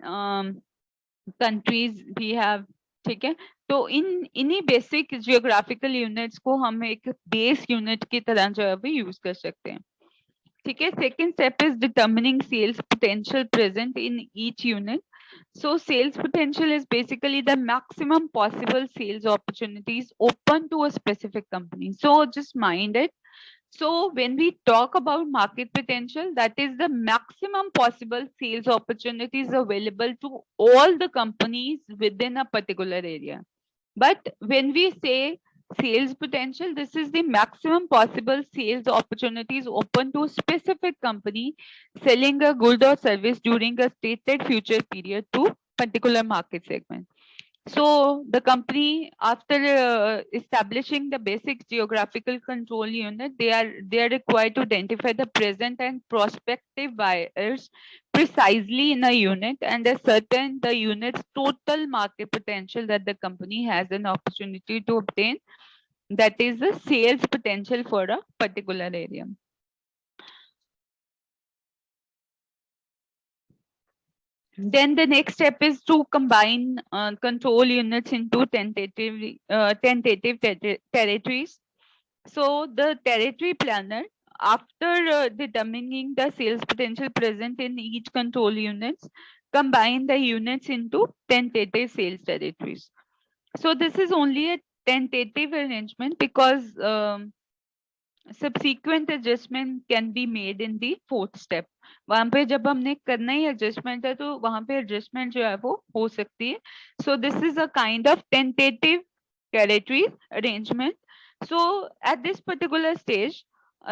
countries भी have. ठीक है, तो इन्हीं बेसिक जियोग्राफिकल यूनिट्स को हम एक बेस यूनिट की तरह जो है वो यूज कर सकते हैं. ठीक है, second step is determining sales potential present in each unit. So sales potential is basically the maximum possible sales opportunities open to a specific company. So just mind it. So when we talk about market potential, that is the maximum possible sales opportunities available to all the companies within a particular area. But when we say sales potential, this is the maximum possible sales opportunities open to a specific company selling a good or service during a stated future period to particular market segment. So the company, after establishing the basic geographical control unit, they are required to identify the present and prospective buyers precisely in a unit and ascertain the unit's total market potential that the company has an opportunity to obtain. That is the sales potential for a particular area. Then the next step is to combine control units into tentative territories. So the territory planner, after determining the sales potential present in each control units, combine the units into tentative sales territories. So this is only a tentative arrangement because subsequent adjustment can be made in the fourth step. वहां पे जब हमने करना ही adjustment है तो वहां पे adjustment जो है वो हो सकती है. So this is a kind of tentative territory arrangement. So at this particular stage,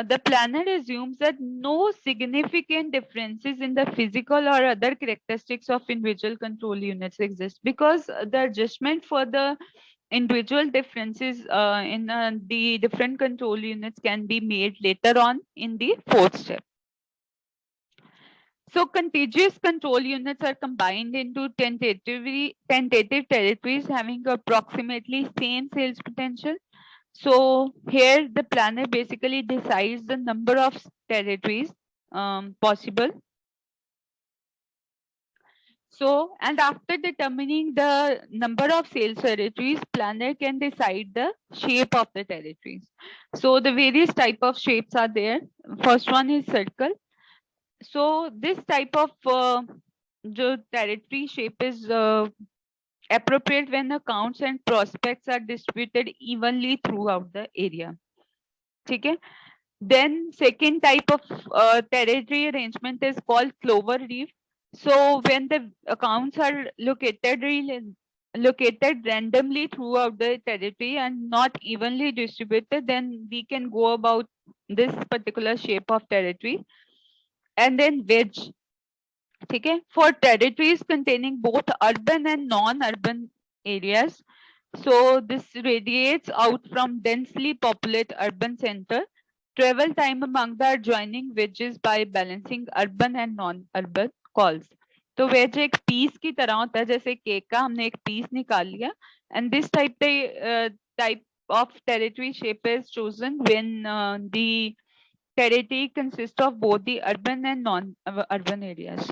the planner assumes that no significant differences in the physical or other characteristics of individual control units exist, because the adjustment for the individual differences in the different control units can be made later on in the fourth step. So contiguous control units are combined into tentative territories having approximately same sales potential. So here the planner basically decides the number of territories possible. So, and after determining the number of sales territories, planner can decide the shape of the territories. So the various type of shapes are there. First one is circle. So this type of territory shape is appropriate when accounts and prospects are distributed evenly throughout the area. Okay. Then second type of territory arrangement is called clover leaf. So when the accounts are located randomly throughout the territory and not evenly distributed, then we can go about this particular shape of territory. And then wedge. Okay, for territories containing both urban and non-urban areas. So this radiates out from densely populated urban center. Travel time among the adjoining wedges by balancing urban and non-urban calls. तो veg एक piece की तरह होता है, जैसे cake का हमने एक पीस निकाल लिया, and this type of territory shape is chosen when the territory consists of both the urban and non-urban areas.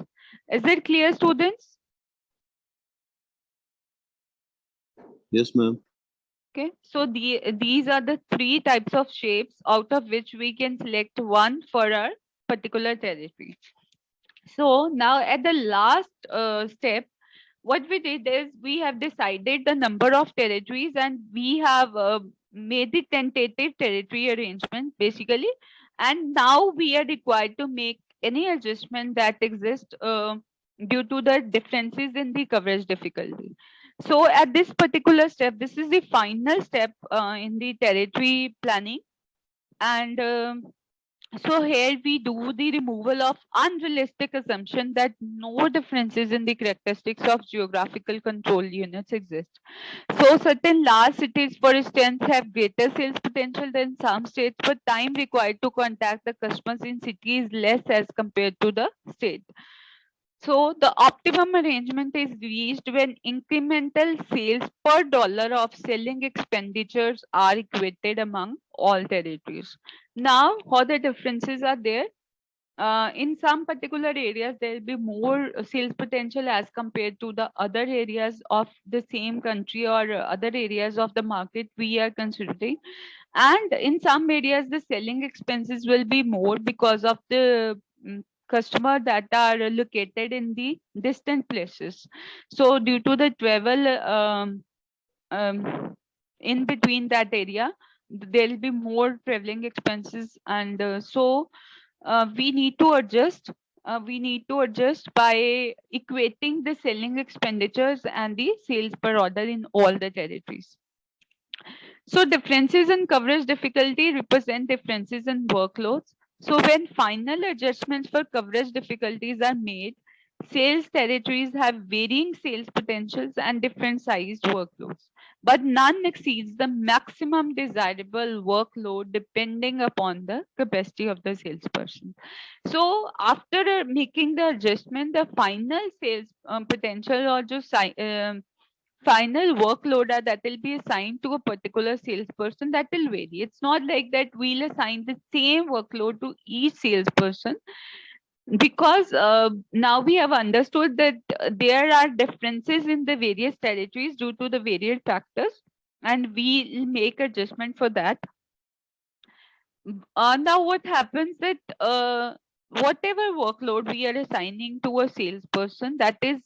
Is it clear, students? Yes, ma'am. Okay, so these are the three types of shapes out of which we can select one for our particular territory. So now at the last step, what we did is we have decided the number of territories and we have made the tentative territory arrangement basically. And now we are required to make any adjustment that exists due to the differences in the coverage difficulty. So at this particular step, this is the final step in the territory planning. And so here we do the removal of unrealistic assumption that no differences in the characteristics of geographical control units exist. So certain large cities, for instance, have greater sales potential than some states, but time required to contact the customers in city is less as compared to the state. So the optimum arrangement is reached when incremental sales per dollar of selling expenditures are equated among all territories. Now, how the differences are there? In some particular areas, there will be more sales potential as compared to the other areas of the same country or other areas of the market we are considering. And in some areas, the selling expenses will be more because of the customer that are located in the distant places. So due to the travel in between that area, there will be more traveling expenses, and so we need to adjust. We need to adjust by equating the selling expenditures and the sales per order in all the territories. So differences in coverage difficulty represent differences in workloads. So when final adjustments for coverage difficulties are made, Sales territories have varying sales potentials and different sized workloads, but none exceeds the maximum desirable workload depending upon the capacity of the salesperson. So after making the adjustment, the final sales potential or just final workload that will be assigned to a particular salesperson, that will vary. It's not like that we'll assign the same workload to each salesperson, because now we have understood that there are differences in the various territories due to the various factors, and we'll make adjustment for that. Now what happens that whatever workload we are assigning to a salesperson, that is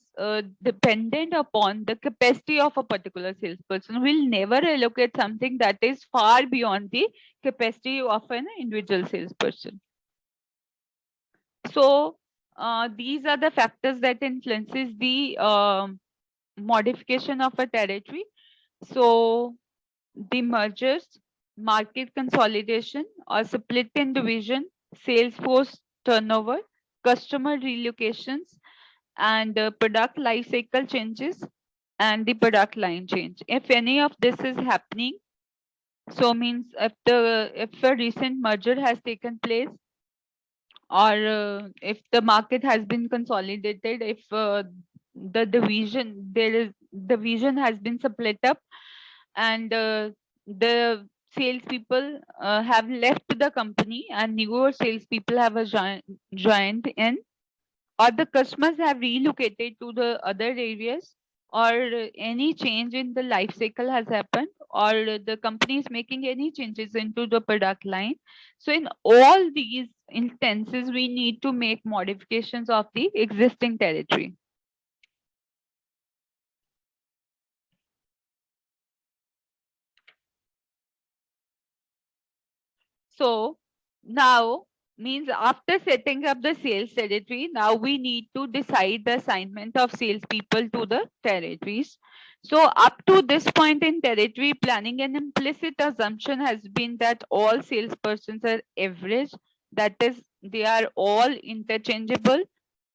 dependent upon the capacity of a particular salesperson. We'll never allocate something that is far beyond the capacity of an individual salesperson. So these are the factors that influences the modification of a territory. So the mergers, market consolidation or split in division, sales force turnover, customer relocations, and product life cycle changes, and the product line change. If any of this is happening, so means if a recent merger has taken place, or if the market has been consolidated, if the division has been split up, and the salespeople have left the company and newer salespeople have joined in, or the customers have relocated to the other areas, or any change in the life cycle has happened, or the company is making any changes into the product line. So in all these instances, we need to make modifications of the existing territory. So now means after setting up the sales territory, now we need to decide the assignment of salespeople to the territories. So up to this point in territory planning, an implicit assumption has been that all salespersons are average, that is, they are all interchangeable,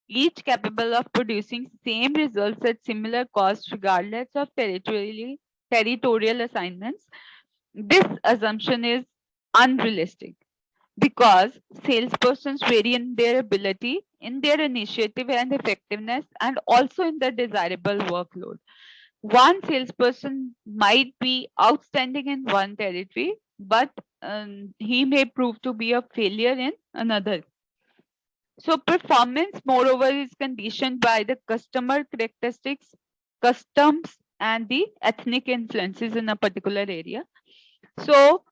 each capable of producing same results at similar cost regardless of territorial assignments. This assumption is unrealistic, because salespersons vary in their ability, in their initiative and effectiveness, and also in the desirable workload. One salesperson might be outstanding in one territory, but he may prove to be a failure in another. So performance, moreover, is conditioned by the customer characteristics, customs, and the ethnic influences in a particular area. So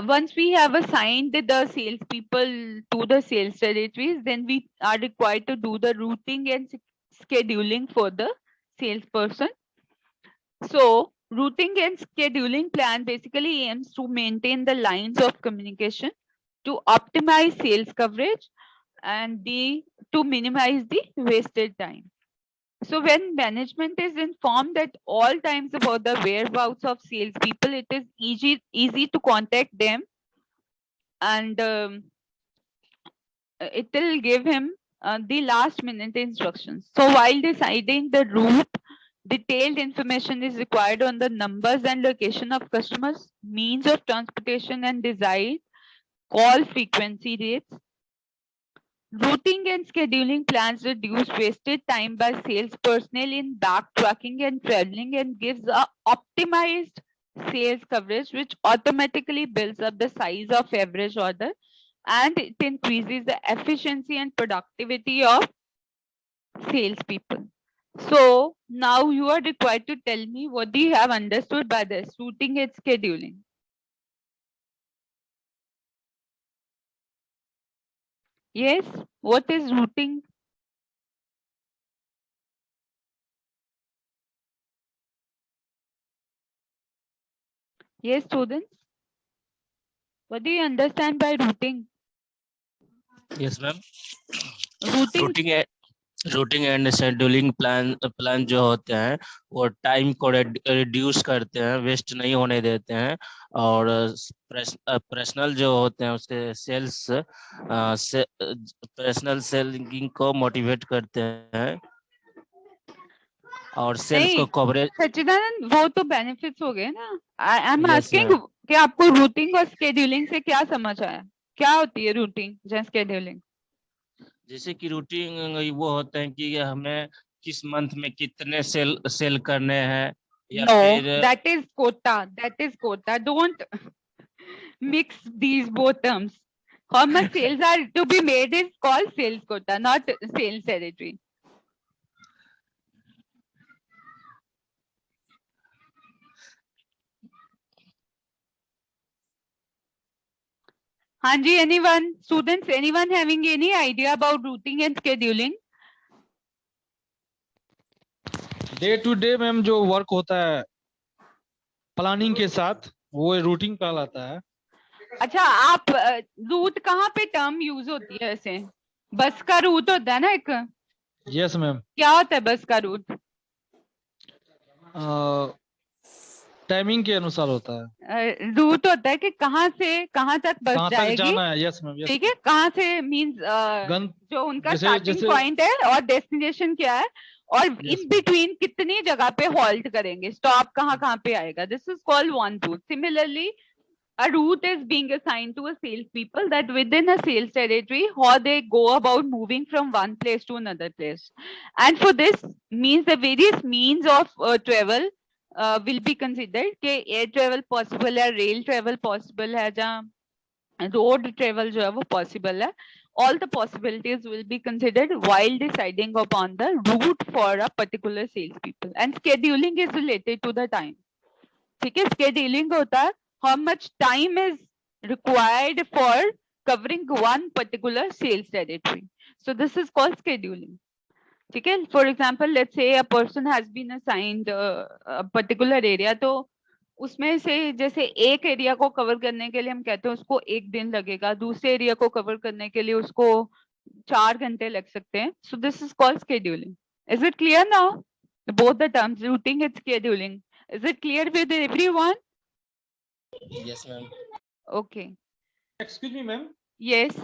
once we have assigned the salespeople to the sales territories, then we are required to do the routing and scheduling for the salesperson. So routing and scheduling plan basically aims to maintain the lines of communication, to optimize sales coverage, and to minimize the wasted time. So when management is informed at all times about the whereabouts of salespeople, it is easy to contact them, and it will give him the last minute instructions. So while deciding the route, detailed information is required on the numbers and location of customers, means of transportation and desired call frequency rates. Routing and scheduling plans reduce wasted time by sales personnel in backtracking and traveling, and gives a optimized sales coverage, which automatically builds up the size of average order, and it increases the efficiency and productivity of salespeople. So now you are required to tell me, what do you have understood by this routing and scheduling? Yes, what is routing? Yes, students. What do you understand by routing? Yes, ma'am. Routing. Routing routing and scheduling plan जो होते हैं वो time को reduce करते हैं, waste नहीं होने देते हैं। और पर्सनल जो होते हैं उसके सेल्स पर्सनल सेलिंग को मोटिवेट करते हैं और सेल्स को नहीं कवरेज। सच्चिदानंद, वो तो बेनिफिट्स हो गए ना। I am yes asking ma'am. कि आपको रूटिंग और स्केड्यूलिंग से क्या समझ आया? क्या होती है रूटिंग या स्केड्यूलिंग? जैसे कि रूटीन वो होते हैं कि हमें किस मंथ में कितने सेल करने हैं या No, फिर that is quota. That is quota. Don't mix these both terms. How much sales are to be made is called sales quota, not sales territory. Hanji, anyone, students, anyone having any idea about routing and scheduling? Day to day ma'am जो work होता है planning के साथ वो routing कहलाता है। अच्छा, आप रूट कहाँ पे टर्म यूज होती है ऐसे? बस का रूट होता है ना एक, यस मैम। क्या होता है बस का रूट? टाइमिंग के अनुसार होता है, रूट होता है कि कहाँ से कहाँ तक बस कहाँ तक जाएगी। जाना है। Yes ma'am. ठीक है, कहाँ से मींस गन जो उनका जैसे स्टार्टिंग जैसे पॉइंट है और डेस्टिनेशन क्या है, और Yes, इन बिटवीन कितनी जगह पे हॉल्ट करेंगे, स्टॉप कहाँ कहाँ पे आएगा। This is called one route. Similarly a route is being assigned to a salespeople that within a sales territory how they go about moving from one place to another place. And for this means the various means of travel will be considered कि air travel possible है, rail travel possible है, जहाँ road travel जो है वो possible है. All the possibilities will be considered while deciding upon the route for a particular salespeople. And scheduling is related to the time. ठीक है, scheduling होता है how much time is required for covering one particular sales territory. So this is called scheduling. ठीक है, for example, let's say a person has been assigned a particular area, तो उसमें से जैसे एक एरिया को कवर करने के लिए हम कहते हैं उसको एक दिन लगेगा, दूसरे एरिया को कवर करने के लिए उसको 4 घंटे लग सकते हैं. So this is called scheduling. Is it clear now? Both the terms, routing and scheduling. Is it clear with everyone? Yes ma'am. Okay. Excuse me ma'am. Yes.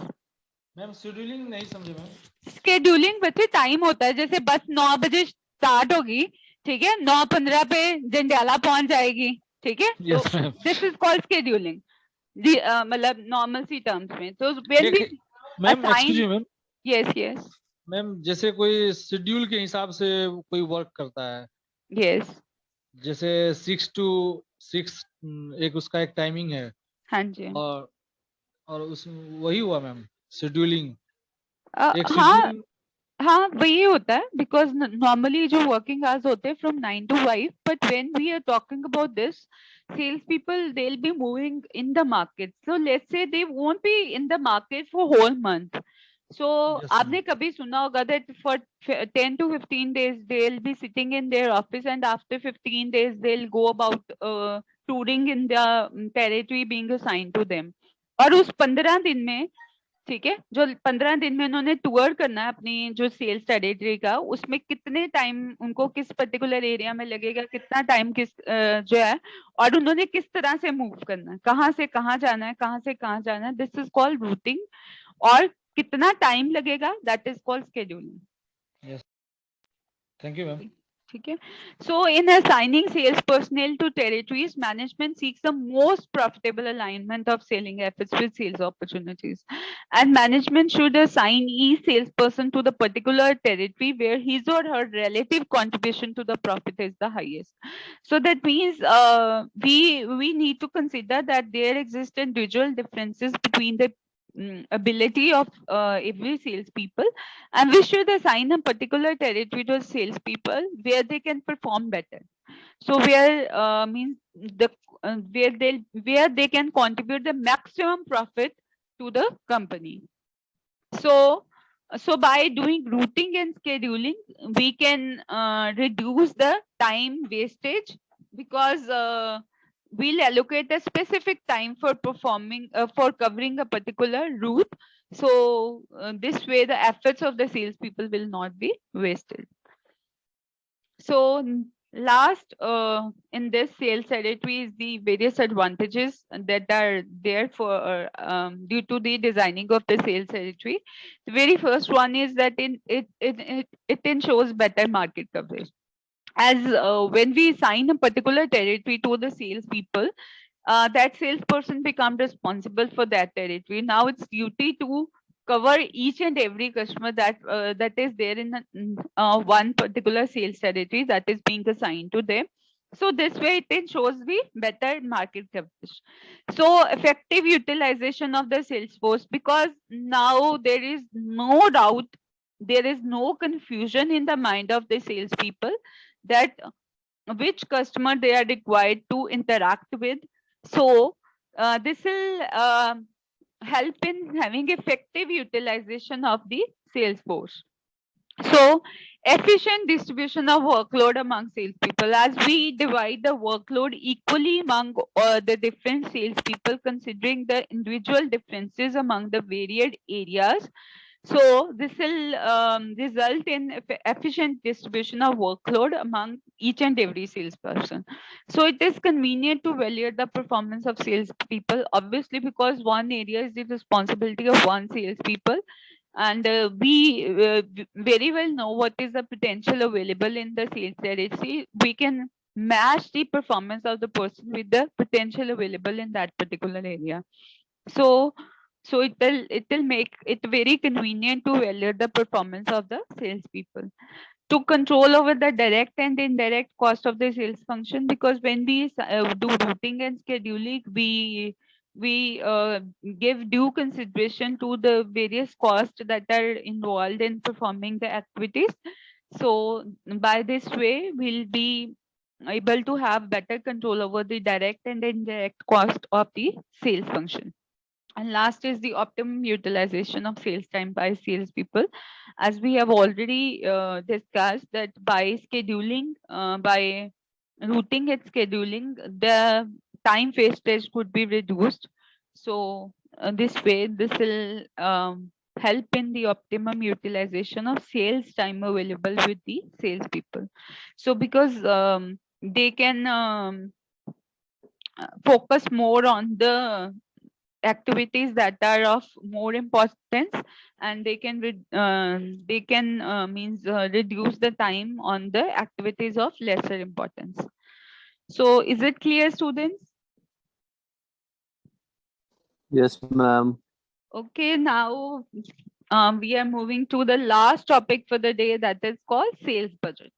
Ma'am scheduling नहीं समझे मैम। Scheduling बच्चे time होता है, जैसे बस 9 बजे start होगी, ठीक है, 9:15 पे जंडियाला पहुंच जाएगी, ठीक है. Yes ma'am. This is called scheduling. मतलब नॉर्मल सी टर्म्स में. तो when we ma'am excuse assign, me ma'am. yes yes ma'am जैसे कोई शेड्यूल के हिसाब से कोई वर्क करता है, yes, जैसे 6 to 6 एक उसका एक टाइमिंग है, हाँ जी. और उस वही हुआ मैम शेड्यूलिंग। एक हाँ शेड्यूल हाँ वही होता है, बिकॉज नॉर्मली जो वर्किंग आवर्स होते हैं from 9 to 5, but when we are talking about this, sales people they'll be moving in the market, so let's say they won't be in the market for whole month. So Yes, आपने कभी सुना होगा that for 10 to 15 days they'll be sitting in their office, and after 15 days they'll go about touring in the territory being assigned to them. और उस 15 दिन में, ठीक है, जो 15 दिन में उन्होंने टूर करना है अपनी जो सेल्स टेरिटरी का, उसमें कितने टाइम उनको किस पर्टिकुलर एरिया में लगेगा, कितना टाइम किस जो है, और उन्होंने किस तरह से मूव करना है, कहाँ से कहाँ जाना है, कहाँ से कहाँ जाना है. This is called routing. और कितना टाइम लगेगा, that is called scheduling. Thank you ma'am. ठीक है. So in assigning sales personnel to territories, management seeks the most profitable alignment of selling efforts with sales opportunities, and management should assign each salesperson to the particular territory where his or her relative contribution to the profit is the highest. So that means we need to consider that there exist individual differences between the ability of every salespeople, and we should assign a particular territory to salespeople where they can perform better. So where means the where they can contribute the maximum profit to the company. So by doing routing and scheduling, we can reduce the time wastage, because we'll allocate a specific time for performing for covering a particular route. So this way, the efforts of the salespeople will not be wasted. So last in this sales territory is the various advantages that are there for due to the designing of the sales territory. The very first one is that it ensures better market coverage. As when we assign a particular territory to the salespeople, that salesperson become responsible for that territory. Now it's duty to cover each and every customer that is there in one particular sales territory that is being assigned to them. So this way it ensures the better market coverage. So effective utilization of the sales force, because now there is no doubt, there is no confusion in the mind of the salespeople that which customer they are required to interact with. So this will help in having effective utilization of the sales force. So efficient distribution of workload among salespeople. As we divide the workload equally among the different salespeople, considering the individual differences among the varied areas, so this will result in efficient distribution of workload among each and every salesperson. So it is convenient to evaluate the performance of salespeople, obviously, because one area is the responsibility of one salespeople, and we very well know what is the potential available in the sales territory. We can match the performance of the person with the potential available in that particular area. So it will make it very convenient to evaluate the performance of the salespeople. To control over the direct and indirect cost of the sales function, because when we do routing and scheduling, we give due consideration to the various costs that are involved in performing the activities. So by this way, we'll be able to have better control over the direct and indirect cost of the sales function. And last is the optimum utilization of sales time by salespeople. As we have already discussed that by scheduling, by routing and scheduling, the time wastage could be reduced. So this way, this will help in the optimum utilization of sales time available with the salespeople. So because they can focus more on the activities that are of more importance, and they can reduce the time on the activities of lesser importance. So is it clear, students? Yes, ma'am. Okay, now we are moving to the last topic for the day, that is called sales budget.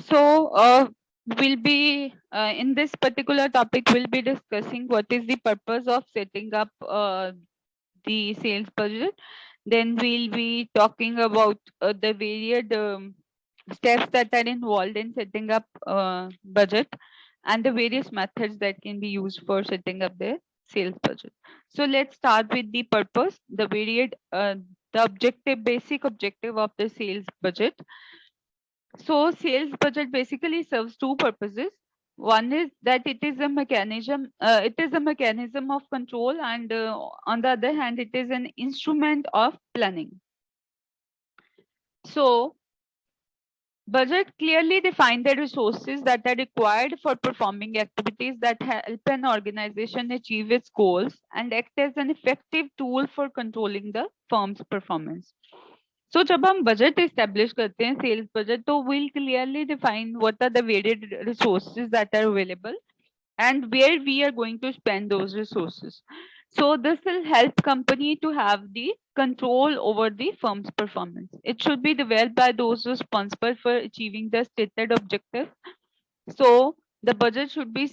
So we'll be in this particular topic, we'll be discussing what is the purpose of setting up the sales budget. Then we'll be talking about the varied steps that are involved in setting up budget, and the various methods that can be used for setting up the sales budget. So let's start with the purpose, the varied, the objective, basic objective of the sales budget. So sales budget basically serves two purposes. One is that it is a mechanism of control, and on the other hand, it is an instrument of planning. So budget clearly define the resources that are required for performing activities that help an organization achieve its goals and act as an effective tool for controlling the firm's performance. So जब हम budget establish करते हैं sales budget, तो we'll clearly define what are the varied resources that are available and where we are going to spend those resources. So this will help company to have the control over the firm's performance. It should be developed by those responsible for achieving the stated objective. So the budget should be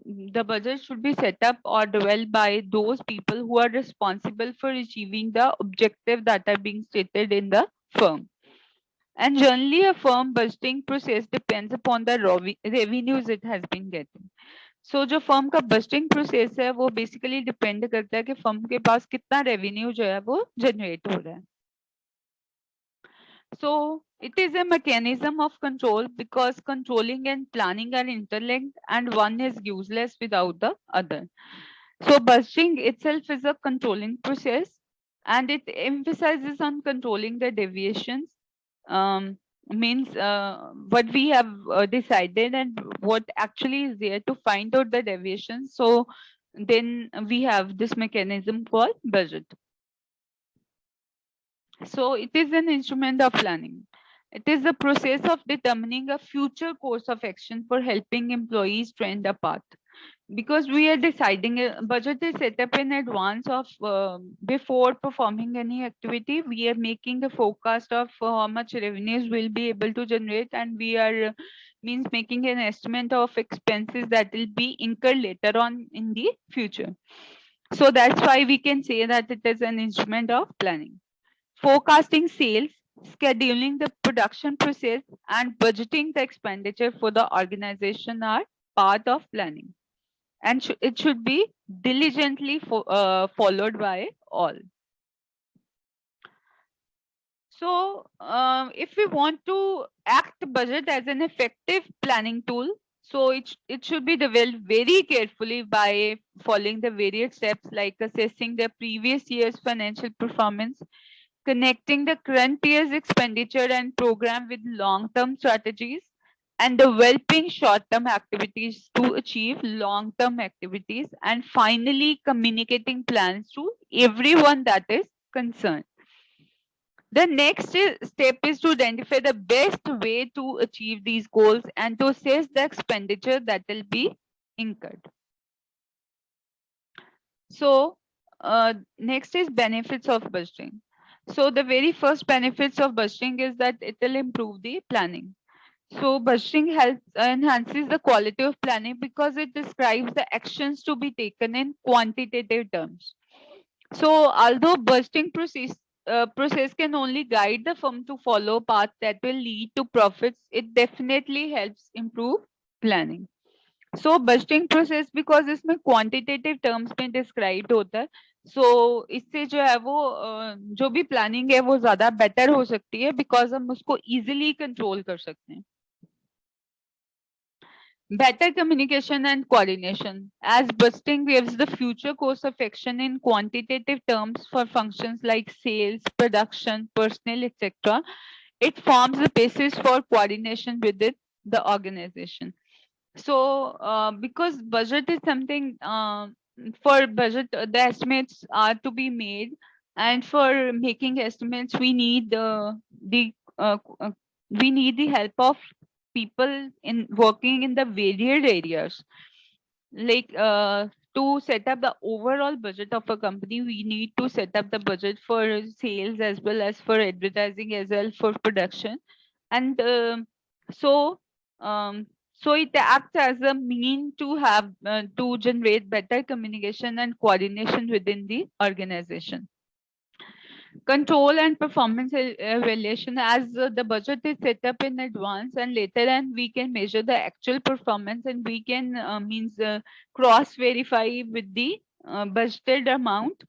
the budget should be set up or developed by those people who are responsible for achieving the objective that are being stated in the firm. And generally, a firm budgeting process depends upon the revenues it has been getting. So जो firm का budgeting process है वो basically depend करता है कि firm के पास कितना revenue जो है वो generate हो रहा है. So it is a mechanism of control because controlling and planning are interlinked and one is useless without the other. So budgeting itself is a controlling process and it emphasizes on controlling the deviations. Means what we have decided and what actually is there to find out the deviations. So then we have this mechanism called budget. So it is an instrument of planning. It is the process of determining a future course of action for helping employees trend a path. Because we are deciding a budget is set up in advance of before performing any activity. We are making a forecast of how much revenues we'll be able to generate, and we are means making an estimate of expenses that will be incurred later on in the future. So that's why we can say that it is an instrument of planning. Forecasting sales, scheduling the production process, and budgeting the expenditure for the organization are part of planning. And it should be diligently followed by all. So if we want to act budget as an effective planning tool, so it should be developed very carefully by following the various steps like assessing the previous year's financial performance, connecting the current year's expenditure and program with long-term strategies, and developing short-term activities to achieve long-term activities, and finally communicating plans to everyone that is concerned. The next step is to identify the best way to achieve these goals and to assess the expenditure that will be incurred. So next is benefits of budgeting. So the very first benefits of budgeting is that it will improve the planning. So budgeting helps enhances the quality of planning because it describes the actions to be taken in quantitative terms. So although budgeting process can only guide the firm to follow path that will lead to profits, it definitely helps improve planning. So budgeting process because इसमें quantitative terms में described होता है, so इससे जो है वो जो भी planning है वो ज़्यादा better हो सकती है because हम उसको easily control कर सकते हैं. Better communication and coordination, as budgeting gives the future course of action in quantitative terms for functions like sales, production, personnel, etc. It forms the basis for coordination within the organization. So because budget is something for budget, the estimates are to be made, and for making estimates we need the help of people in working in the varied areas. Like to set up the overall budget of a company, we need to set up the budget for sales as well as for advertising as well for production, and so it acts as a mean to have to generate better communication and coordination within the organization. Control and performance evaluation, as the budget is set up in advance and later on we can measure the actual performance and we can cross verify with the budgeted amount,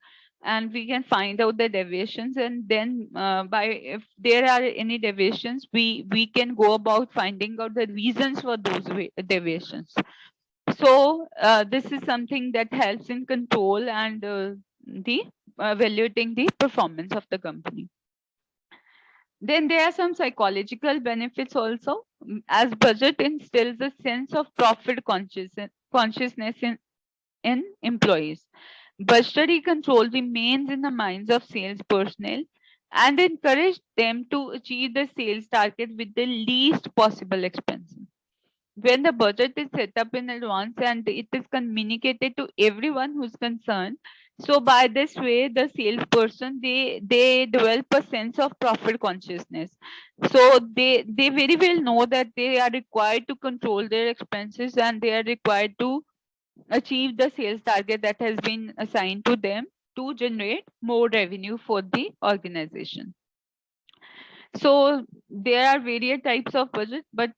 and we can find out the deviations, and then by if there are any deviations we can go about finding out the reasons for those deviations. So this is something that helps in control and the evaluating the performance of the company. Then there are some psychological benefits also, as budget instills a sense of profit consciousness in employees. Budgetary control remains in the minds of sales personnel and encourage them to achieve the sales target with the least possible expenses. When the budget is set up in advance and it is communicated to everyone who's concerned, so by this way the salesperson they develop a sense of profit consciousness. So they very well know that they are required to control their expenses and they are required to achieve the sales target that has been assigned to them to generate more revenue for the organization. So there are various types of budget, but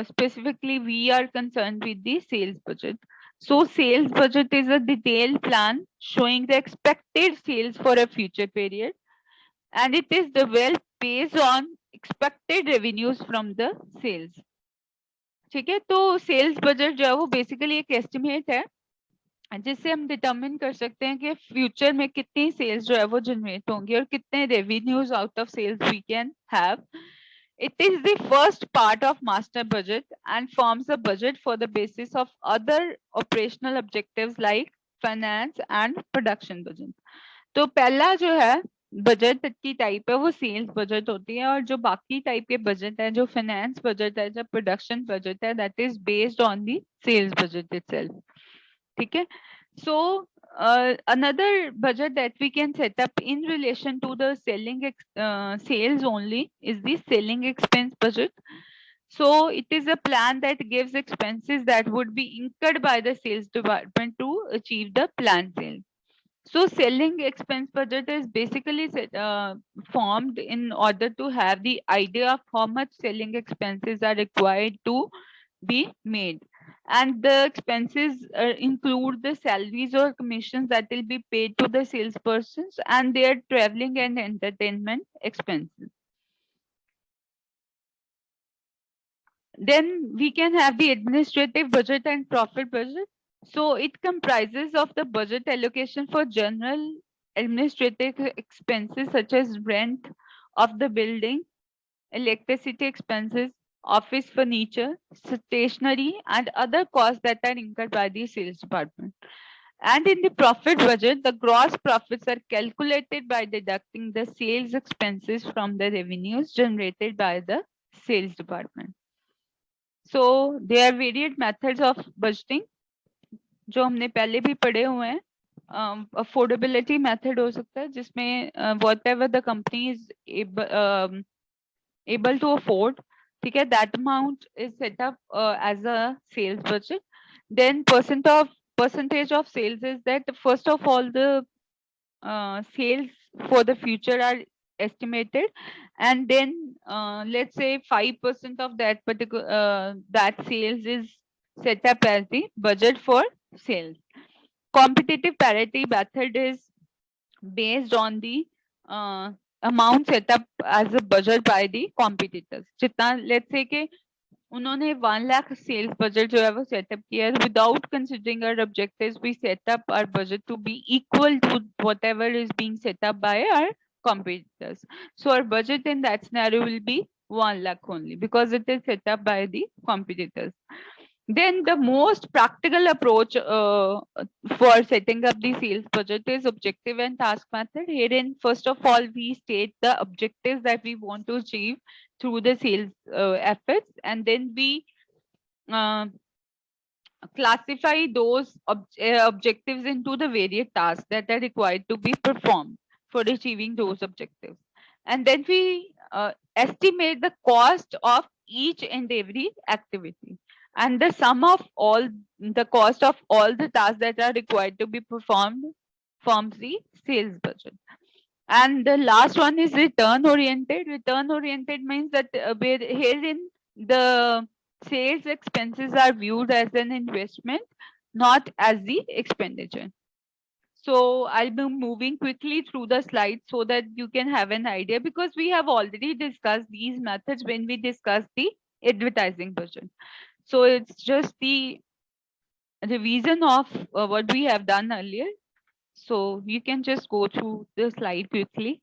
specifically we are concerned with the sales budget. So sales budget is a detailed plan showing the expected sales for a future period, and it is developed based on expected revenues from the sales. ठीक है, तो sales budget जो है वो basically एक estimate है जिससे हम डिटरमिन कर सकते हैं कि फ्यूचर में कितनी सेल्स जो है वो जनरेट होंगी और कितने revenues out of sales we can have. It is the first part of master budget and forms a budget for the basis of other operational objectives like finance and production budget. तो पहला जो है budget की type है वो sales budget होती है, और जो बाकी टाइप के बजट है, जो फाइनेंस बजट है, जो प्रोडक्शन बजट है, that is based on the sales budget itself. ठीक है. So another budget that we can set up in relation to the sales only is the selling expense budget. So it is a plan that gives expenses that would be incurred by the sales department to achieve the planned sales. So selling expense budget is basically formed in order to have the idea of how much selling expenses are required to be made. And the expenses include the salaries or commissions that will be paid to the salespersons and their traveling and entertainment expenses. Then we can have the administrative budget and profit budget. So it comprises of the budget allocation for general administrative expenses such as rent of the building, electricity expenses, office furniture, stationery, and other costs that are incurred by the sales department. And in the profit budget, the gross profits are calculated by deducting the sales expenses from the revenues generated by the sales department. So there are various methods of budgeting जो हमने पहले भी पढ़े हुए हैं. Affordability method हो सकता है जिसमें whatever the company is able to afford, ठीक है, that amount is set up as a sales budget. Then percentage of sales is that first of all the sales for the future are estimated, and then let's say 5% of that particular that sales is set up as the budget for sales. Competitive parity method is based on the amount set up as a budget by the competitors. जितना let's say कि उन्होंने 1 lakh sales budget जो है वो setup किया है, without considering our objectives we set up our budget to be equal to whatever is being set up by our competitors. So our budget in that scenario will be 1 lakh only because it is set up by the competitors. Then the most practical approach for setting up the sales budget is objective and task method. Herein, first of all, we state the objectives that we want to achieve through the sales efforts, and then we classify those objectives into the various tasks that are required to be performed for achieving those objectives. And then we estimate the cost of each and every activity. And the sum of all the cost of all the tasks that are required to be performed forms the sales budget. And the last one is return oriented. Return oriented means that herein the sales expenses are viewed as an investment, not as the expenditure. So I'll be moving quickly through the slides so that you can have an idea, because we have already discussed these methods when we discussed the advertising budget. So it's just the revision of what we have done earlier. So you can just go through the slide quickly.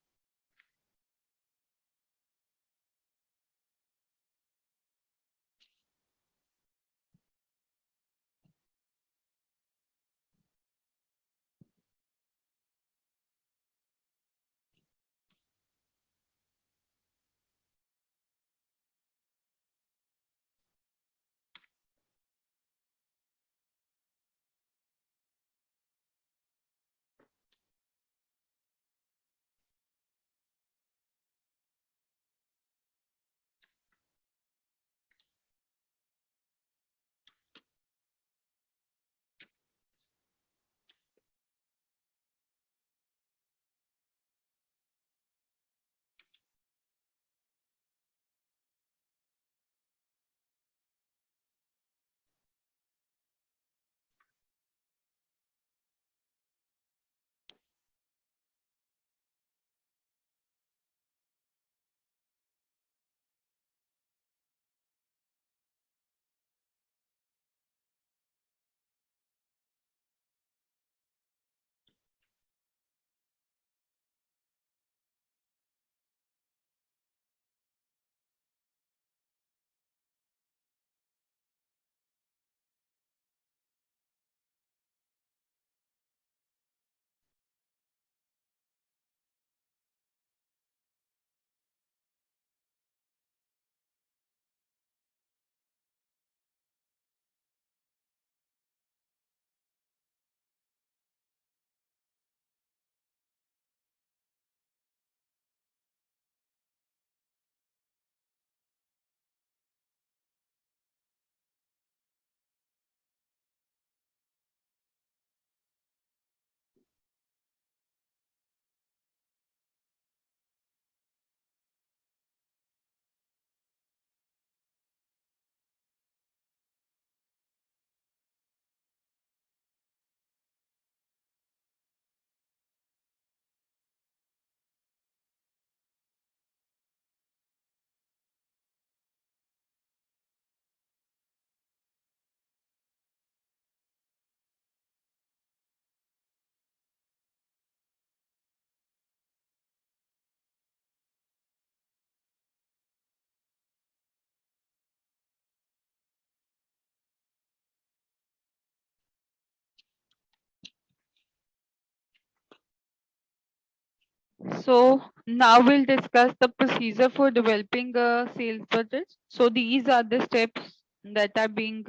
So now we'll discuss the procedure for developing a sales budget. So these are the steps that are being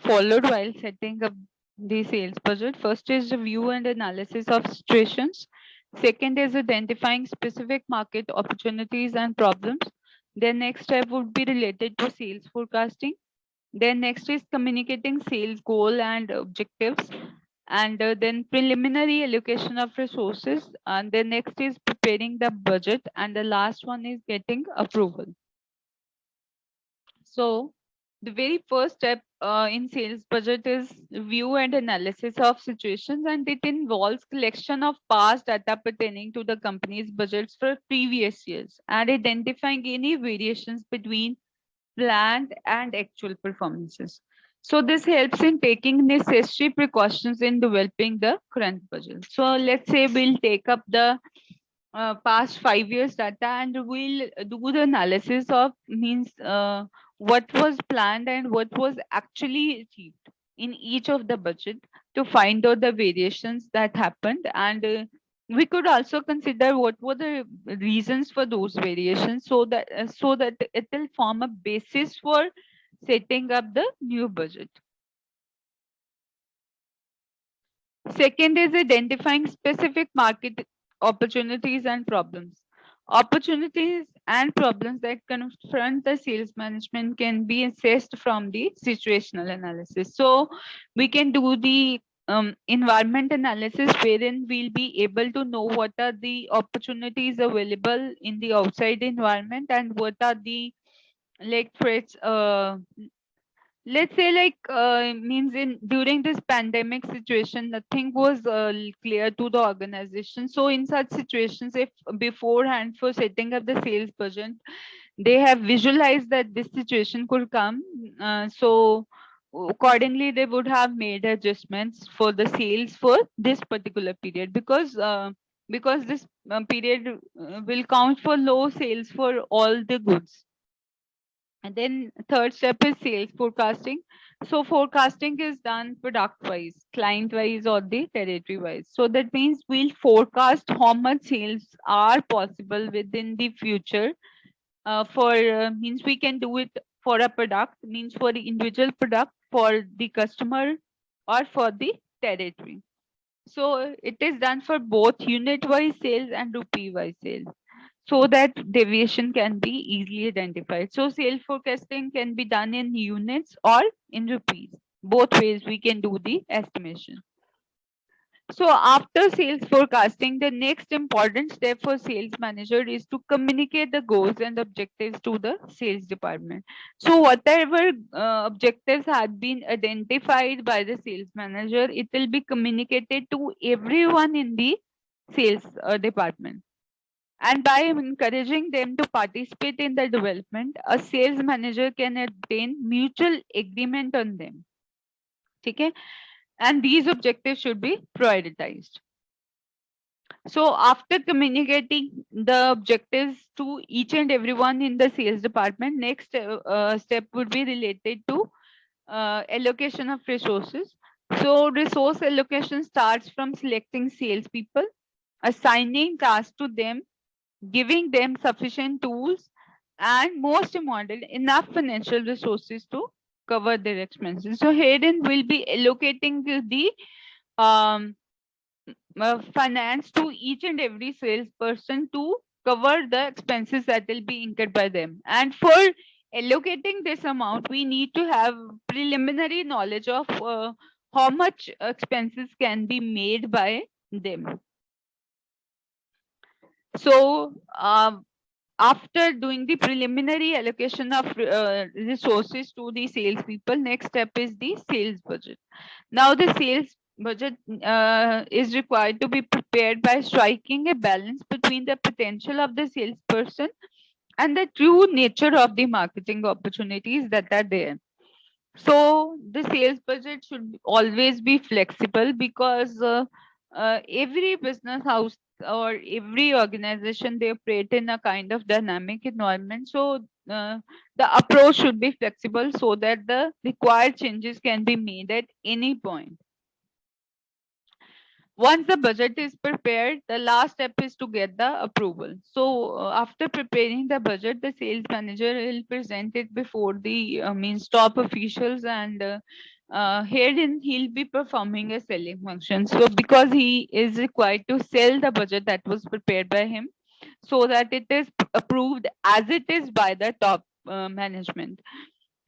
followed while setting up the sales budget. First is review and analysis of situations. Second is identifying specific market opportunities and problems. Then next step would be related to sales forecasting. Then next is communicating sales goal and objectives. And then preliminary allocation of resources. And then next is preparing the budget. And the last one is getting approval. So the very first step in sales budget is review and analysis of situations, and it involves collection of past data pertaining to the company's budgets for previous years and identifying any variations between planned and actual performances. So this helps in taking necessary precautions in developing the current budget. So let's say we'll take up the past 5 years data and we'll do the analysis of means what was planned and what was actually achieved in each of the budget to find out the variations that happened. And we could also consider what were the reasons for those variations, so that it will form a basis for setting up the new budget. Second is identifying specific market opportunities and problems. Opportunities and problems that confront the sales management can be assessed from the situational analysis. So we can do the environment analysis, wherein we'll be able to know what are the opportunities available in the outside environment and what are the like threats, let's say like means in during this pandemic situation nothing was clear to the organization. So in such situations, if beforehand for setting up the sales budget they have visualized that this situation could come, so accordingly they would have made adjustments for the sales for this particular period, because this period will count for low sales for all the goods. And then third step is sales forecasting. So forecasting is done product wise, client wise, or the territory wise. So that means we'll forecast how much sales are possible within the future. For means we can do it for a product, means for the individual product, for the customer, or for the territory. So it is done for both unit wise sales and rupee wise sales, so that deviation can be easily identified. So sales forecasting can be done in units or in rupees. Both ways we can do the estimation. So after sales forecasting, the next important step for sales manager is to communicate the goals and objectives to the sales department. So whatever objectives had been identified by the sales manager, it will be communicated to everyone in the sales department. And by encouraging them to participate in the development, a sales manager can obtain mutual agreement on them. Okay? And these objectives should be prioritized. So after communicating the objectives to each and everyone in the sales department, next step would be related to allocation of resources. So resource allocation starts from selecting salespeople, assigning tasks to them, giving them sufficient tools, and most important, enough financial resources to cover their expenses. So herein we'll be allocating the finance to each and every salesperson to cover the expenses that will be incurred by them. And for allocating this amount, we need to have preliminary knowledge of how much expenses can be made by them. So after doing the preliminary allocation of resources to the salespeople, next step is the sales budget. Now the sales budget is required to be prepared by striking a balance between the potential of the salesperson and the true nature of the marketing opportunities that are there. So the sales budget should always be flexible, because every business house or every organization, they operate in a kind of dynamic environment. So the approach should be flexible so that the required changes can be made at any point. Once the budget is prepared, the last step is to get the approval. So after preparing the budget, the sales manager will present it before the means top officials, and herein he'll be performing a selling function. So because he is required to sell the budget that was prepared by him, so that it is approved as it is by the top management.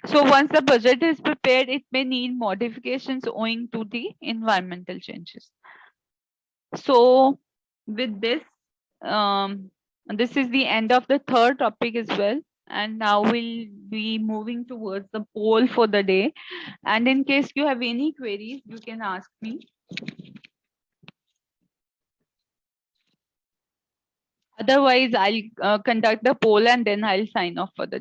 So once the budget is prepared, it may need modifications owing to the environmental changes. So with this, this is the end of the third topic as well. And now we'll be moving towards the poll for the day. And in case you have any queries, you can ask me. Otherwise, I'll conduct the poll and then I'll sign off for the day.